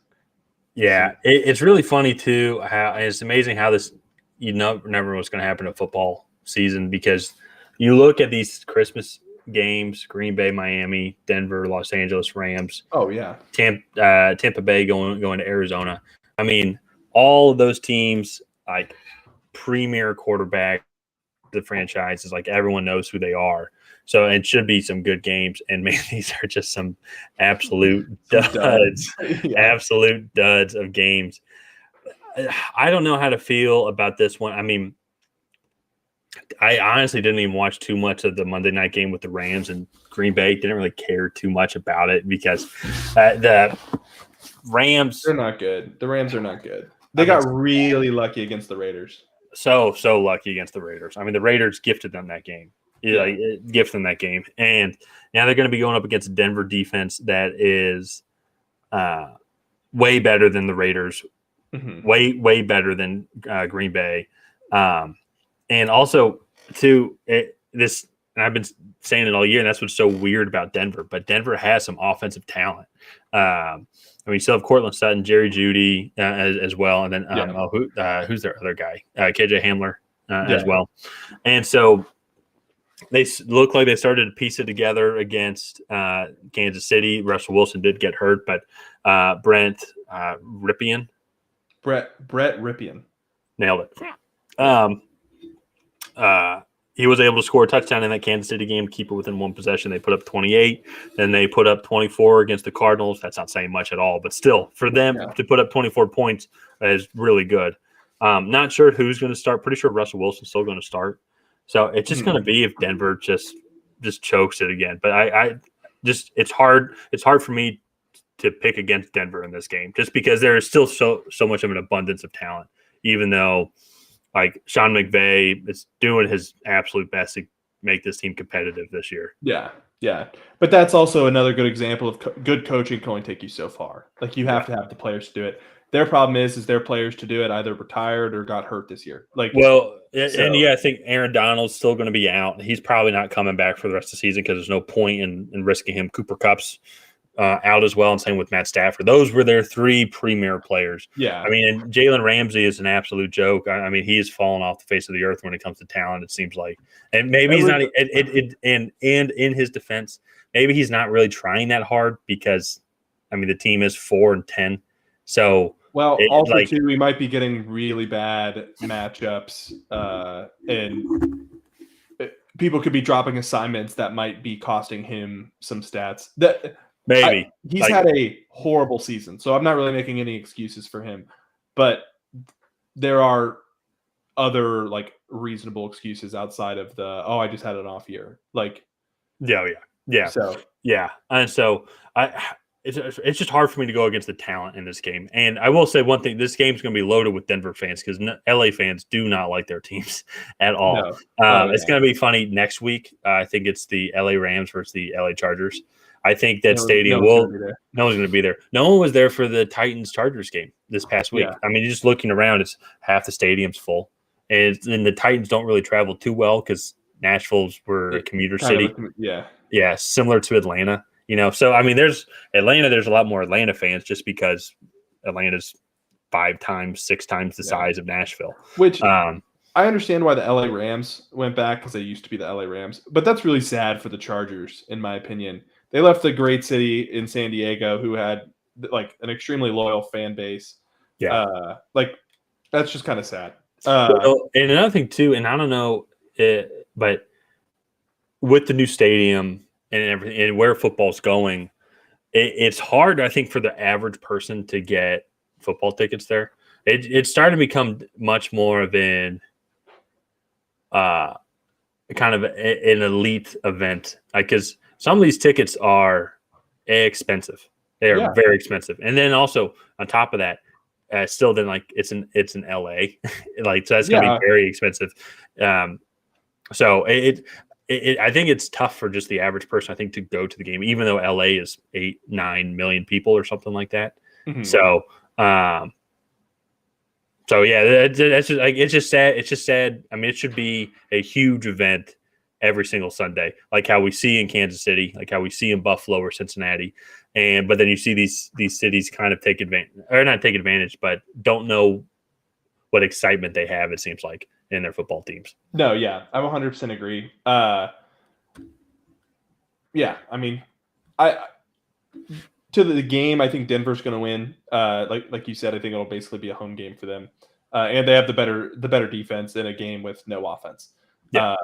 Yeah, it's really funny too. How it's amazing how this never know what's going to happen in football season, because you look at these Christmas games: Green Bay, Miami, Denver, Los Angeles Rams. Oh yeah, Tampa Bay going to Arizona. I mean, all of those teams, like premier quarterback, the franchise is like everyone knows who they are. So it should be some good games. And man, these are just some absolute duds, absolute duds of games. I don't know how to feel about this one. I mean, I honestly didn't even watch too much of the Monday night game with the Rams and Green Bay. Didn't really care too much about it because the Rams. They're not good. The Rams are not good. They got really lucky against the Raiders. So lucky against the Raiders. I mean, the Raiders gifted them that game. Gifted them that game. And now they're going to be going up against a Denver defense that is way better than the Raiders. Mm-hmm. Way better than Green Bay. And also, too, and I've been saying it all year, and that's what's so weird about Denver. But Denver has some offensive talent. I mean, you still have Cortland Sutton, Jerry Jeudy as well, and then who's their other guy? KJ Hamler as well. And so they look like they started to piece it together against Kansas City. Russell Wilson did get hurt, but Brett Rypien nailed it. he was able to score a touchdown in that Kansas City game, keep it within one possession. They put up 28. Then they put up 24 against the Cardinals. That's not saying much at all, but still, for them to put up 24 points is really good. Not sure who's going to start. Pretty sure Russell Wilson's still going to start. So it's just going to be if Denver just chokes it again. But I just it's hard for me to pick against Denver in this game just because there is still so much of an abundance of talent, even though like Sean McVay is doing his absolute best to make this team competitive this year. Yeah. But that's also another good example of good coaching can only take you so far. Like you have to have the players to do it. Their problem is their players to do it either retired or got hurt this year. Like, I think Aaron Donald's still going to be out. He's probably not coming back for the rest of the season because there's no point in risking him. Cooper Kupp's out as well, and same with Matt Stafford. Those were their three premier players. Yeah. I mean, Jalen Ramsey is an absolute joke. I mean, he has fallen off the face of the earth when it comes to talent, it seems like. And maybe he's not and in his defense, maybe he's not really trying that hard because, I mean, the team is 4-10. So too, we might be getting really bad matchups, and people could be dropping assignments that might be costing him some stats. Maybe he's had a horrible season, so I'm not really making any excuses for him. But there are other like reasonable excuses outside of I just had an off year. Like, yeah. So and so it's just hard for me to go against the talent in this game. And I will say one thing: this game's going to be loaded with Denver fans because LA fans do not like their teams at all. No. It's going to be funny next week. I think it's the LA Rams versus the LA Chargers. I think that stadium no one's going to be there. No one was there for the Titans-Chargers game this past week. Yeah. I mean, just looking around, it's half the stadium's full. And the Titans don't really travel too well because Nashville's a commuter city. Yeah, similar to Atlanta. You know, so, I mean, there's a lot more Atlanta fans just because Atlanta's 5 times, 6 times the size of Nashville. Which I understand why the LA Rams went back because they used to be the LA Rams. But that's really sad for the Chargers, in my opinion. They left the great city in San Diego who had like an extremely loyal fan base. Yeah. That's just kind of sad. And another thing too, and I don't know, but with the new stadium and everything and where football's going, it's hard, I think, for the average person to get football tickets there. It's starting to become much more of an kind of an elite event, because some of these tickets are expensive. They are very expensive. And then also on top of that, still then like it's in LA, like, so that's gonna be very expensive. So I think it's tough for just the average person, I think, to go to the game, even though LA is 8-9 million people or something like that. Mm-hmm. So that's just like, it's just sad. It's just sad. I mean, it should be a huge event every single Sunday, like how we see in Kansas City, like how we see in Buffalo or Cincinnati. But then you see these cities kind of take advantage, or not take advantage, but don't know what excitement they have, it seems like, in their football teams. No, yeah, I 100% agree. Yeah, I mean, to the game, I think Denver's going to win. Like you said, I think it'll basically be a home game for them, and they have the better defense in a game with no offense. Yeah.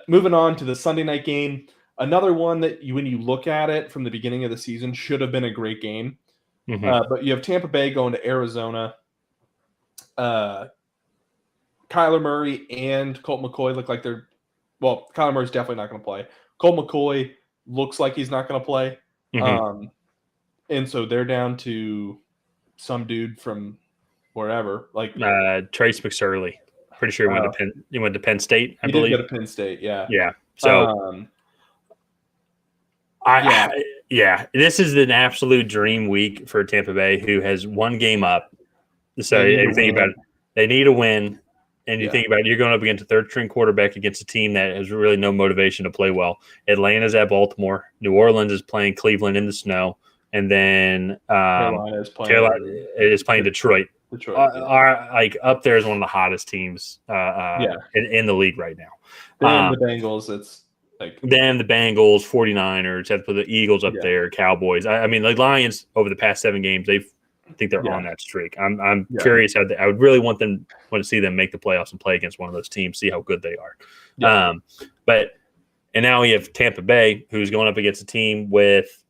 Moving on to the Sunday night game, another one that when you look at it from the beginning of the season, should have been a great game. Mm-hmm. But you have Tampa Bay going to Arizona. Kyler Murray and Colt McCoy look like Kyler Murray's definitely not going to play. Colt McCoy looks like he's not going to play. Mm-hmm. And so they're down to some dude from wherever, like Trace McSorley. Pretty sure he went to Penn State, I believe. He did go to Penn State, yeah. Yeah. So this is an absolute dream week for Tampa Bay, who has one game up. So you think about it, they need a win. And you think about it, you're going up against a third-string quarterback against a team that has really no motivation to play well. Atlanta's at Baltimore. New Orleans is playing Cleveland in the snow. And then Carolina is playing Detroit. Like up there is one of the hottest teams in the league right now. Then the Bengals, it's like then the Bengals, 49ers, have to put the Eagles up there, Cowboys. I mean, the Lions over the past 7 games, they've I think they're on Yeah. that streak. I'm curious how I would really want to see them make the playoffs and play against one of those teams, see how good they are. Yeah. And now we have Tampa Bay, who's going up against a team with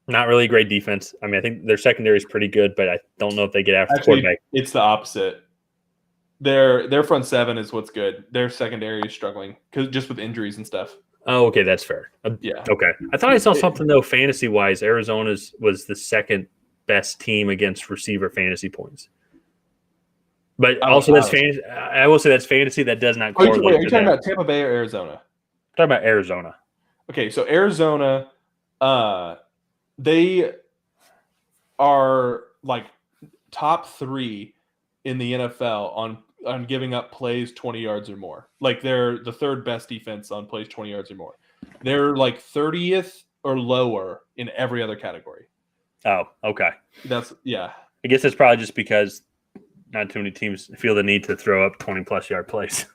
not really great defense. I mean, I think their secondary is pretty good, but I don't know if they get after the quarterback. It's the opposite. Their front seven is what's good. Their secondary is struggling because just with injuries and stuff. Oh, okay, that's fair. Yeah. Okay. I thought I saw something though, fantasy wise. Arizona's was the second best team against receiver fantasy points. But also, that's fantasy. I will say that's fantasy. That does not correlate. Are you talking about Tampa Bay or Arizona? I'm talking about Arizona. Okay, so Arizona, they are like top 3 in the NFL on giving up plays 20 yards or more. Like they're the third best defense on plays 20 yards or more. They're like 30th or lower in every other category. Oh, okay. I guess that's probably just because not too many teams feel the need to throw up 20-plus yard plays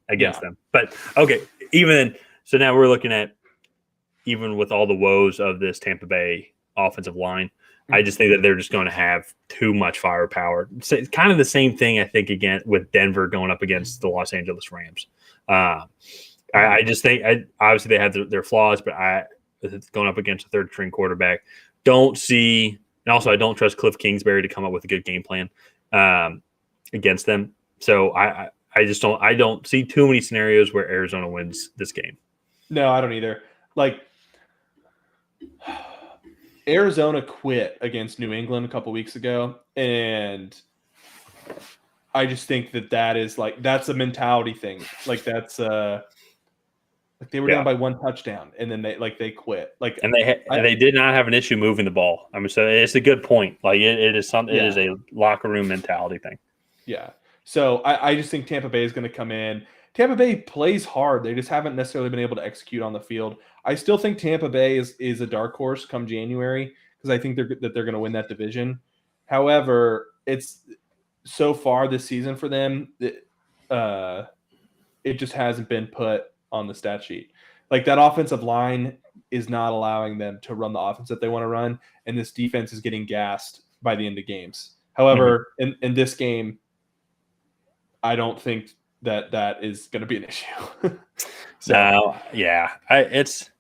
against them. But, okay, so now we're looking at, even with all the woes of this Tampa Bay offensive line, I just think that they're just going to have too much firepower. It's kind of the same thing, I think, again, with Denver going up against the Los Angeles Rams. I just think, obviously, they have their flaws, but going up against a third-string quarterback, and also I don't trust Cliff Kingsbury to come up with a good game plan against them. So I don't see too many scenarios where Arizona wins this game. No, I don't either. Like, Arizona quit against New England a couple weeks ago, and I just think that's a mentality thing. Like that's they were down by 1 touchdown, and then they quit. Like, and they did not have an issue moving the ball. I mean, so it's a good point. Like it is something. It is a locker room mentality thing. Yeah. So I just think Tampa Bay is going to come in. Tampa Bay plays hard. They just haven't necessarily been able to execute on the field. I still think Tampa Bay is a dark horse come January because I think they're going to win that division. However, it's so far this season for them, it just hasn't been put on the stat sheet. Like that offensive line is not allowing them to run the offense that they want to run, and this defense is getting gassed by the end of games. However, in this game, I don't think that is going to be an issue. It's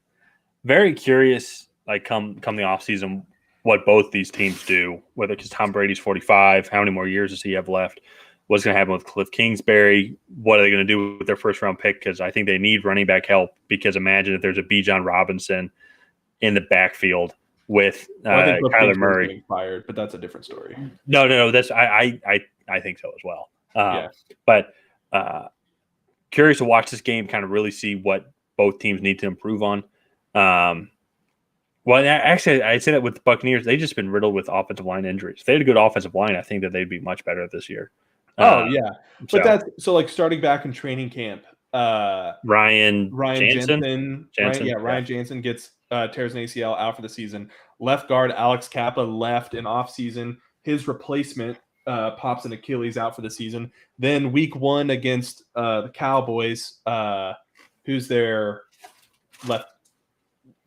very curious. Like come the offseason, what both these teams do. Whether because Tom Brady's 45, how many more years does he have left? What's going to happen with Cliff Kingsbury? What are they going to do with their first round pick? Because I think they need running back help. Because imagine if there's a Bijan Robinson in the backfield with Kyler Murray fired, but that's a different story. No, that's I think so as well. But curious to watch this game, kind of really see what both teams need to improve on. Well, actually, I say that with the Buccaneers, they've just been riddled with offensive line injuries. If they had a good offensive line, I think that they'd be much better this year. But that's so like starting back in training camp. Ryan Jansen. Ryan Jansen gets tears an ACL out for the season. Left guard Alex Kappa left in offseason. His replacement pops an Achilles out for the season. Then week 1 against the Cowboys, who's their not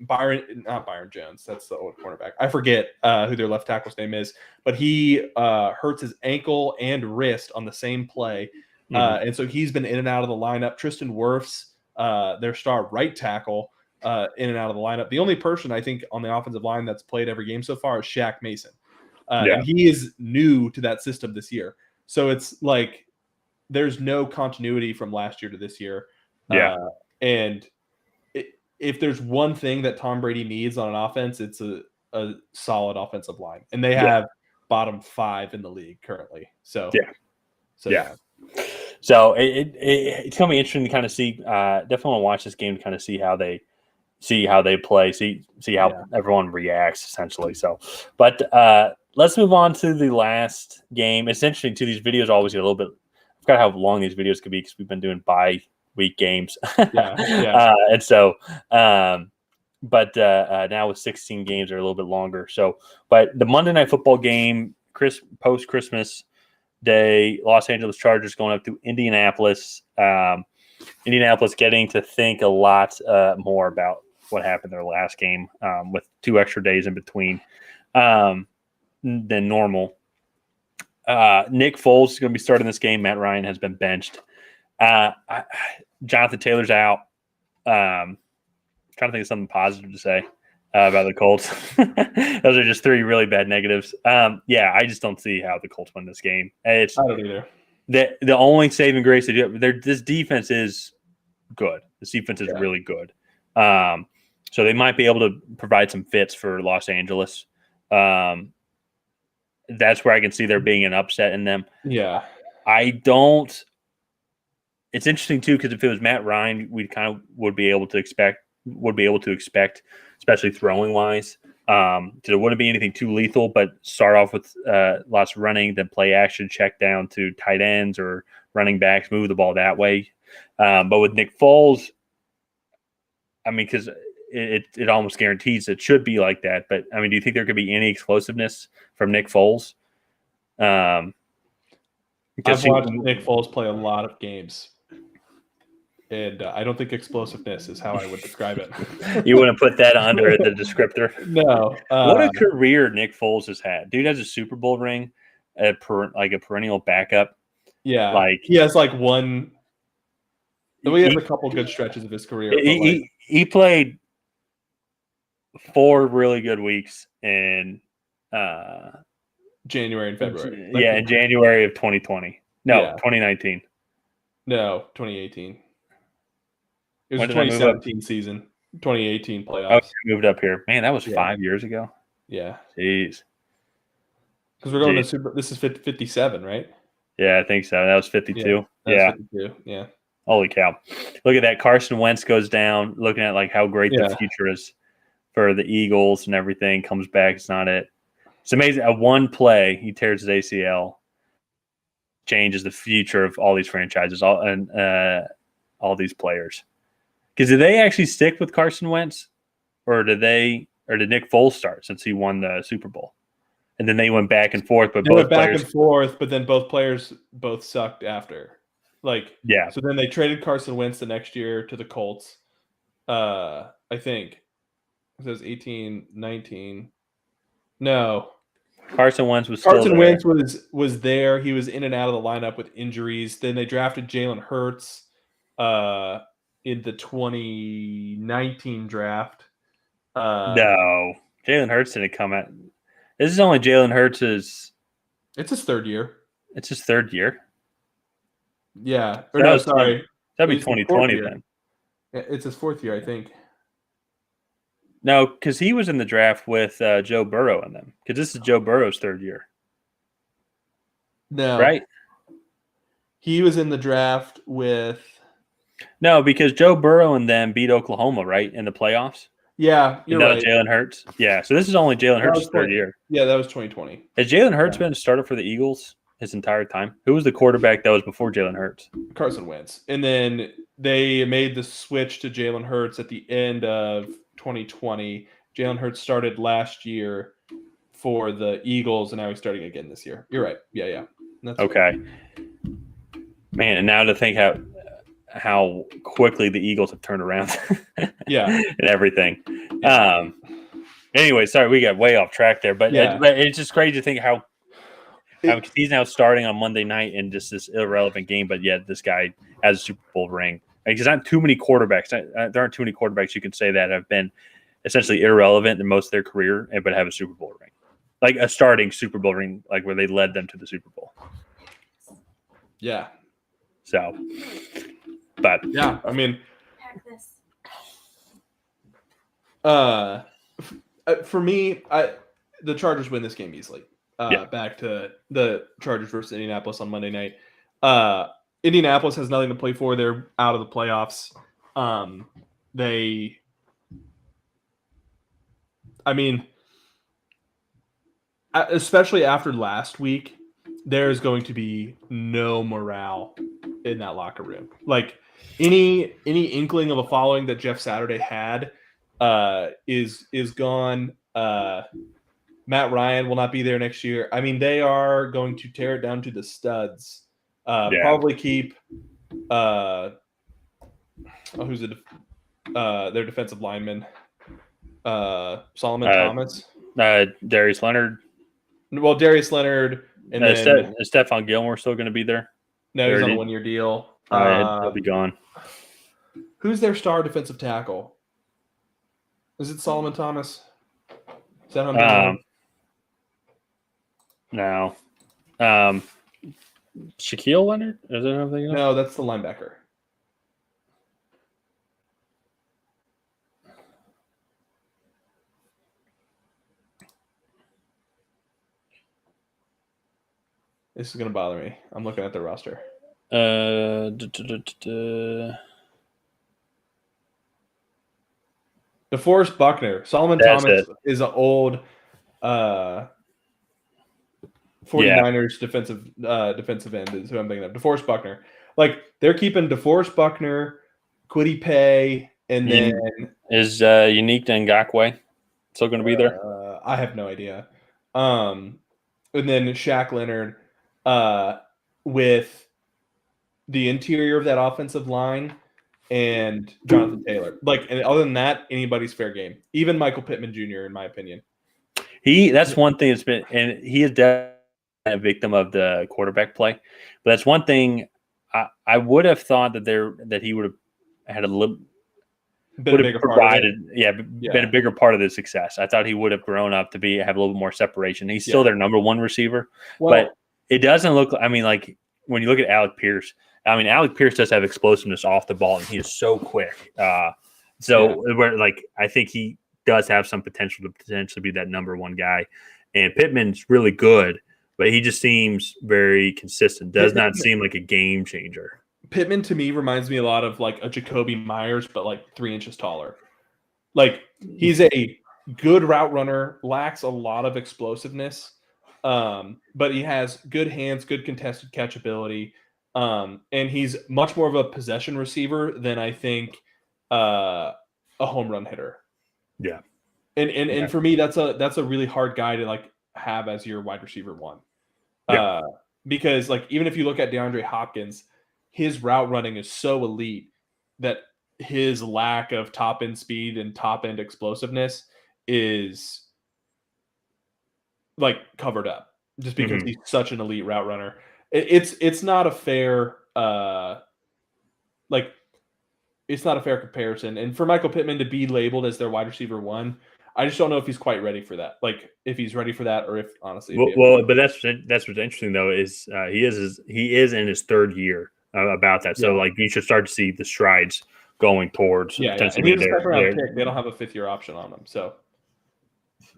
Byron Jones. That's the old cornerback. I forget who their left tackle's name is, but he hurts his ankle and wrist on the same play. And so he's been in and out of the lineup. Tristan Wirfs, their star right tackle, in and out of the lineup. The only person I think on the offensive line that's played every game so far is Shaq Mason. And he is new to that system this year. So it's like there's no continuity from last year to this year. And if there's one thing that Tom Brady needs on an offense, it's a solid offensive line. And they have bottom 5 in the league currently. So it's going to be interesting to kind of see. Definitely want to watch this game to kind of see how they play, see how everyone reacts essentially. So, but let's move on to the last game. It's interesting too. These videos always get a little bit. I forgot how long these videos could be because we've been doing bi-week games. And so, but now with 16 games, they're a little bit longer. So, but the Monday Night Football game, post Christmas Day, Los Angeles Chargers going up to Indianapolis. Indianapolis getting to think a lot more about what happened their last game with 2 extra days in between. than normal. Nick Foles is going to be starting this game. Matt Ryan has been benched. Jonathan Taylor's out. Trying to think of something positive to say about the Colts. Those are just three really bad negatives. Yeah, I just don't see how the Colts win this game. I don't either. The only saving grace that you have, this defense is good. This defense is really good. So they might be able to provide some fits for Los Angeles. That's where I can see there being an upset in them. Yeah. I don't. It's interesting too because if it was Matt Ryan, we kind of would be able to expect, especially throwing wise. There wouldn't be anything too lethal, but start off with lots of running, then play action, check down to tight ends or running backs, move the ball that way. But with Nick Foles, I mean, because it almost guarantees it should be like that. But I mean, do you think there could be any explosiveness from Nick Foles? I've watched Nick Foles play a lot of games. And I don't think explosiveness is how I would describe it. You wouldn't put that under the descriptor? No. What a career Nick Foles has had. Dude has a Super Bowl ring, like a perennial backup. Yeah. Like he has like one. He has a couple good stretches of his career. He played 4 really good weeks in January and February. In January of 2020. No, 2019. No, 2018. It was the 2017 season, 2018 playoffs. Oh, moved up here. Man, that was 5 years ago. Yeah. Jeez. Because we're going to Super. This is 57, right? Yeah, I think so. That was 52. Yeah. 52. Yeah. Holy cow. Look at that. Carson Wentz goes down, looking at like how great the future is for the Eagles and everything. Comes back. It's not it. It's amazing. At one play, he tears his ACL. Changes the future of all these franchises all these players. Because did they actually stick with Carson Wentz, or did Nick Foles start since he won the Super Bowl, and then they went back and forth? But but then both players sucked after. So then they traded Carson Wentz the next year to the Colts. I think it says 18, 19. No. Carson Wentz was there. He was in and out of the lineup with injuries. Then they drafted Jalen Hurts in the 2019 draft. No, Jalen Hurts didn't come out. This is only Jalen Hurts'. It's his third year. It's his third year. Yeah. Sorry. That'd be 2020 then. It's his fourth year, I think. No, because he was in the draft with Joe Burrow in them. Because this is Joe Burrow's third year. No. Right? He was in the draft with... No, because Joe Burrow and them beat Oklahoma, right, in the playoffs? Yeah, you're right. Jalen Hurts? Yeah, so this is only Jalen Hurts' third year. Yeah, that was 2020. Has Jalen Hurts been a starter for the Eagles his entire time? Who was the quarterback that was before Jalen Hurts? Carson Wentz. And then they made the switch to Jalen Hurts at the end of 2020. Jalen Hurts started last year for the Eagles, and now he's starting again this year. You're right. Yeah. That's okay. Man, and now to think how quickly the Eagles have turned around. And everything. Anyway, sorry, we got way off track there, but it's just crazy to think how he's now starting on Monday night in just this irrelevant game, but yet this guy has a Super Bowl ring. Because not too many quarterbacks. There aren't too many quarterbacks you can say that have been essentially irrelevant in most of their career, but have a Super Bowl ring, like a starting Super Bowl ring, like where they led them to the Super Bowl. Yeah. So, but yeah, I mean, for me, the Chargers win this game easily. Back to the Chargers versus Indianapolis on Monday night. Indianapolis has nothing to play for. They're out of the playoffs. Especially after last week, there's going to be no morale in that locker room. Like any inkling of a following that Jeff Saturday had is gone. Matt Ryan will not be there next year. I mean, they are going to tear it down to the studs. Probably keep who's their defensive lineman? Solomon Thomas. Darius Leonard. Well, Darius Leonard, and then Is Stephon Gilmore still going to be there? no, he's on a 1-year deal. He'll be gone. Who's their star defensive tackle? Is it Solomon Thomas? Is that who I'm thinking of? No. Shaquille Leonard? Is that what I'm thinking of? No, that's the linebacker. This is going to bother me. I'm looking at the roster. DeForest Buckner. Solomon Thomas is an old 49ers defensive end is who I'm thinking of. DeForest Buckner. Like, they're keeping DeForest Buckner, Kwity Paye, and then is Unique Ngakwe still going to be there? I have no idea. And then Shaq Leonard with the interior of that offensive line and Jonathan Taylor. Like, and other than that, anybody's fair game. Even Michael Pittman Jr., in my opinion. That's one thing that's been, and he is definitely a victim of the quarterback play. But that's one thing I would have thought that he would have had a little been a bigger part of the success. I thought he would have grown up to have a little bit more separation. He's still their number one receiver, but it doesn't look. I mean, like when you look at Alec Pierce. I mean, Alec Pierce does have explosiveness off the ball, and he is so quick. I think he does have some potential to potentially be that number one guy. And Pittman's really good, but he just seems very consistent. Does not seem like a game changer. Pittman to me reminds me a lot of like a Jacoby Myers, but like 3 inches taller. Like, he's a good route runner, lacks a lot of explosiveness, but he has good hands, good contested catch ability. And he's much more of a possession receiver than I think a home run hitter. Yeah. And for me, that's a really hard guy to like have as your wide receiver one. Because like, even if you look at DeAndre Hopkins, his route running is so elite that his lack of top end speed and top end explosiveness is like covered up just because he's such an elite route runner. It's not a fair it's not a fair comparison. And for Michael Pittman to be labeled as their wide receiver one, I just don't know if he's quite ready for that. Like, if he's ready for that, or if honestly. But that's what's interesting though is he is in his third year about that. So like you should start to see the strides going towards. And he's a second-round pick. They don't have a 5th-year option on him. So.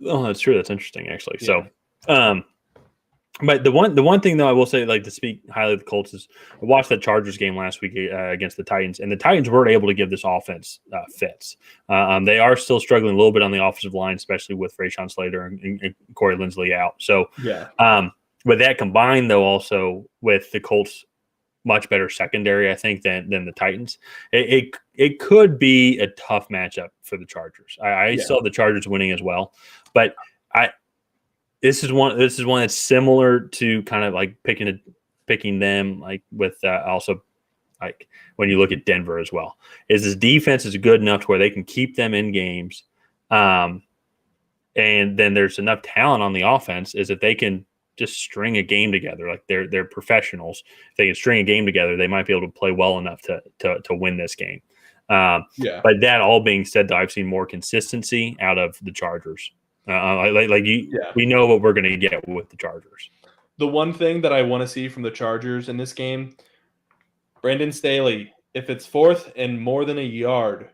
Oh, that's true. That's interesting actually. Yeah. So, but the one thing though I will say, like, to speak highly of the Colts, is I watched that Chargers game last week against the Titans, and the Titans weren't able to give this offense fits. They are still struggling a little bit on the offensive line, especially with Rashawn Slater and Corey Linsley out. So, but that combined though also with the Colts' much better secondary, I think, than the Titans, it could be a tough matchup for the Chargers. I saw the Chargers winning as well, but This is one that's similar to kind of like picking them, like with also like when you look at Denver as well. Is this defense is good enough to where they can keep them in games, and then there's enough talent on the offense is that they can just string a game together. Like they're professionals. If they can string a game together, they might be able to play well enough to win this game. But that all being said, though, I've seen more consistency out of the Chargers. We know what we're going to get with the Chargers. The one thing that I want to see from the Chargers in this game, Brandon Staley, if it's 4th and more than a yard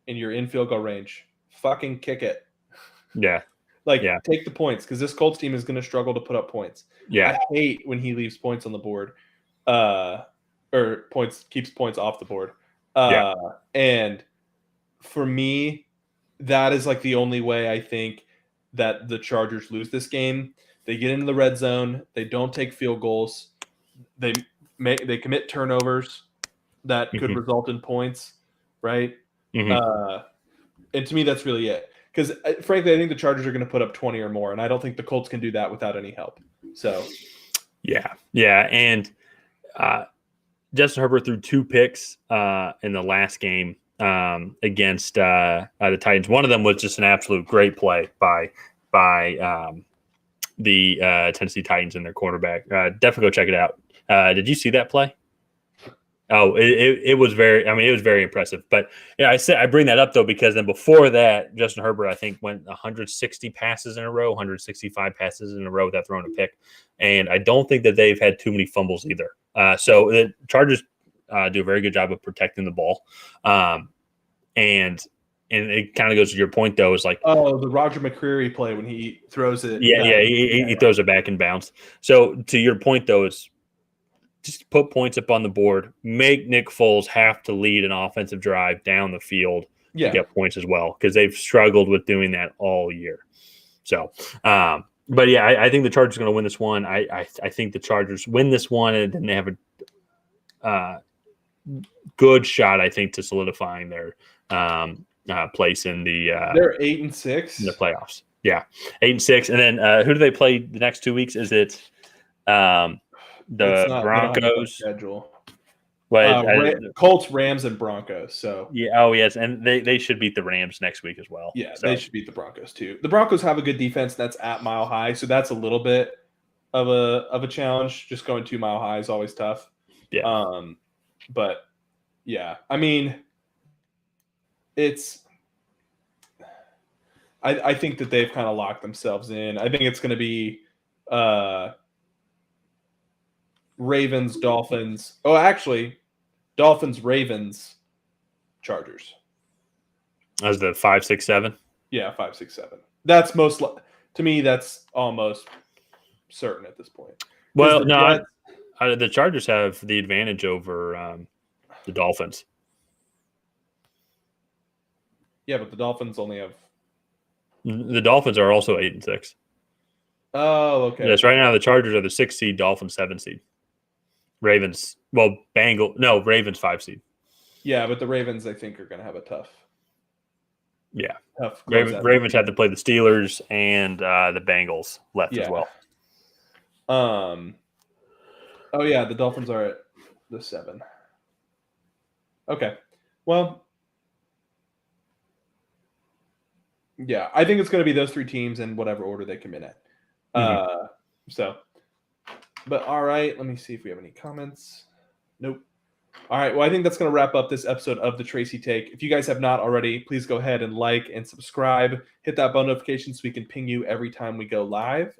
in your infield goal range, fucking kick it. Yeah. Take the points, because this Colts team is going to struggle to put up points. Yeah. I hate when he leaves points on the board, or keeps points off the board. And for me, that is like the only way I think that the Chargers lose this game. They get into the red zone. They don't take field goals. They commit turnovers that could result in points, right? And to me, that's really it. Because frankly, I think the Chargers are going to put up 20 or more, and I don't think the Colts can do that without any help. So, and Justin Herbert threw 2 picks in the last game against the Titans. One of them was just an absolute great play by the Tennessee Titans and their quarterback. Definitely go check it out. Did you see that play? Oh, it was very. I mean, it was very impressive. But yeah, I bring that up though because then before that, Justin Herbert I think went 160 passes in a row, 165 passes in a row without throwing a pick, and I don't think that they've had too many fumbles either. So the Chargers do a very good job of protecting the ball, and it kind of goes to your point though, is like the Roger McCreary play when he throws it. He throws it back in bounds. So to your point though, is just put points up on the board, make Nick Foles have to lead an offensive drive down the field to get points as well, because they've struggled with doing that all year. So, but yeah, I think the Chargers are going to win this one. I think the Chargers win this one, and then they have a good shot, I think, to solidifying their place in the they're 8-6 in the playoffs. Yeah, 8-6, and then who do they play the next 2 weeks? Is it the Broncos schedule? Colts, Rams, and Broncos. So yes, and they should beat the Rams next week as well. Yeah, they should beat the Broncos too. The Broncos have a good defense that's at Mile High, so that's a little bit of a challenge. Just going 2 Mile High is always tough. Yeah. But yeah, I mean, it's. I think that they've kind of locked themselves in. I think it's going to be Ravens, Dolphins. Oh, actually, Dolphins, Ravens, Chargers. As the 5, 6, 7. Yeah, 5, 6, 7. That's to me. That's almost certain at this point. Well, no, the Chargers have the advantage over the Dolphins. Yeah, but the Dolphins only have. The Dolphins are also 8-6. Oh, okay. Yes, right now the Chargers are the 6 seed, Dolphins 7 seed. Ravens 5 seed. Yeah, but the Ravens, I think, are going to have a tough. Yeah, Ravens have to play the Steelers and the Bengals left as well. Oh yeah, the Dolphins are at the 7. Okay, well, yeah, I think it's going to be those 3 teams in whatever order they come in at. But all right, let me see if we have any comments. Nope. All right, well, I think that's going to wrap up this episode of the Tracy Take. If you guys have not already, please go ahead and like and subscribe. Hit that bell notification so we can ping you every time we go live.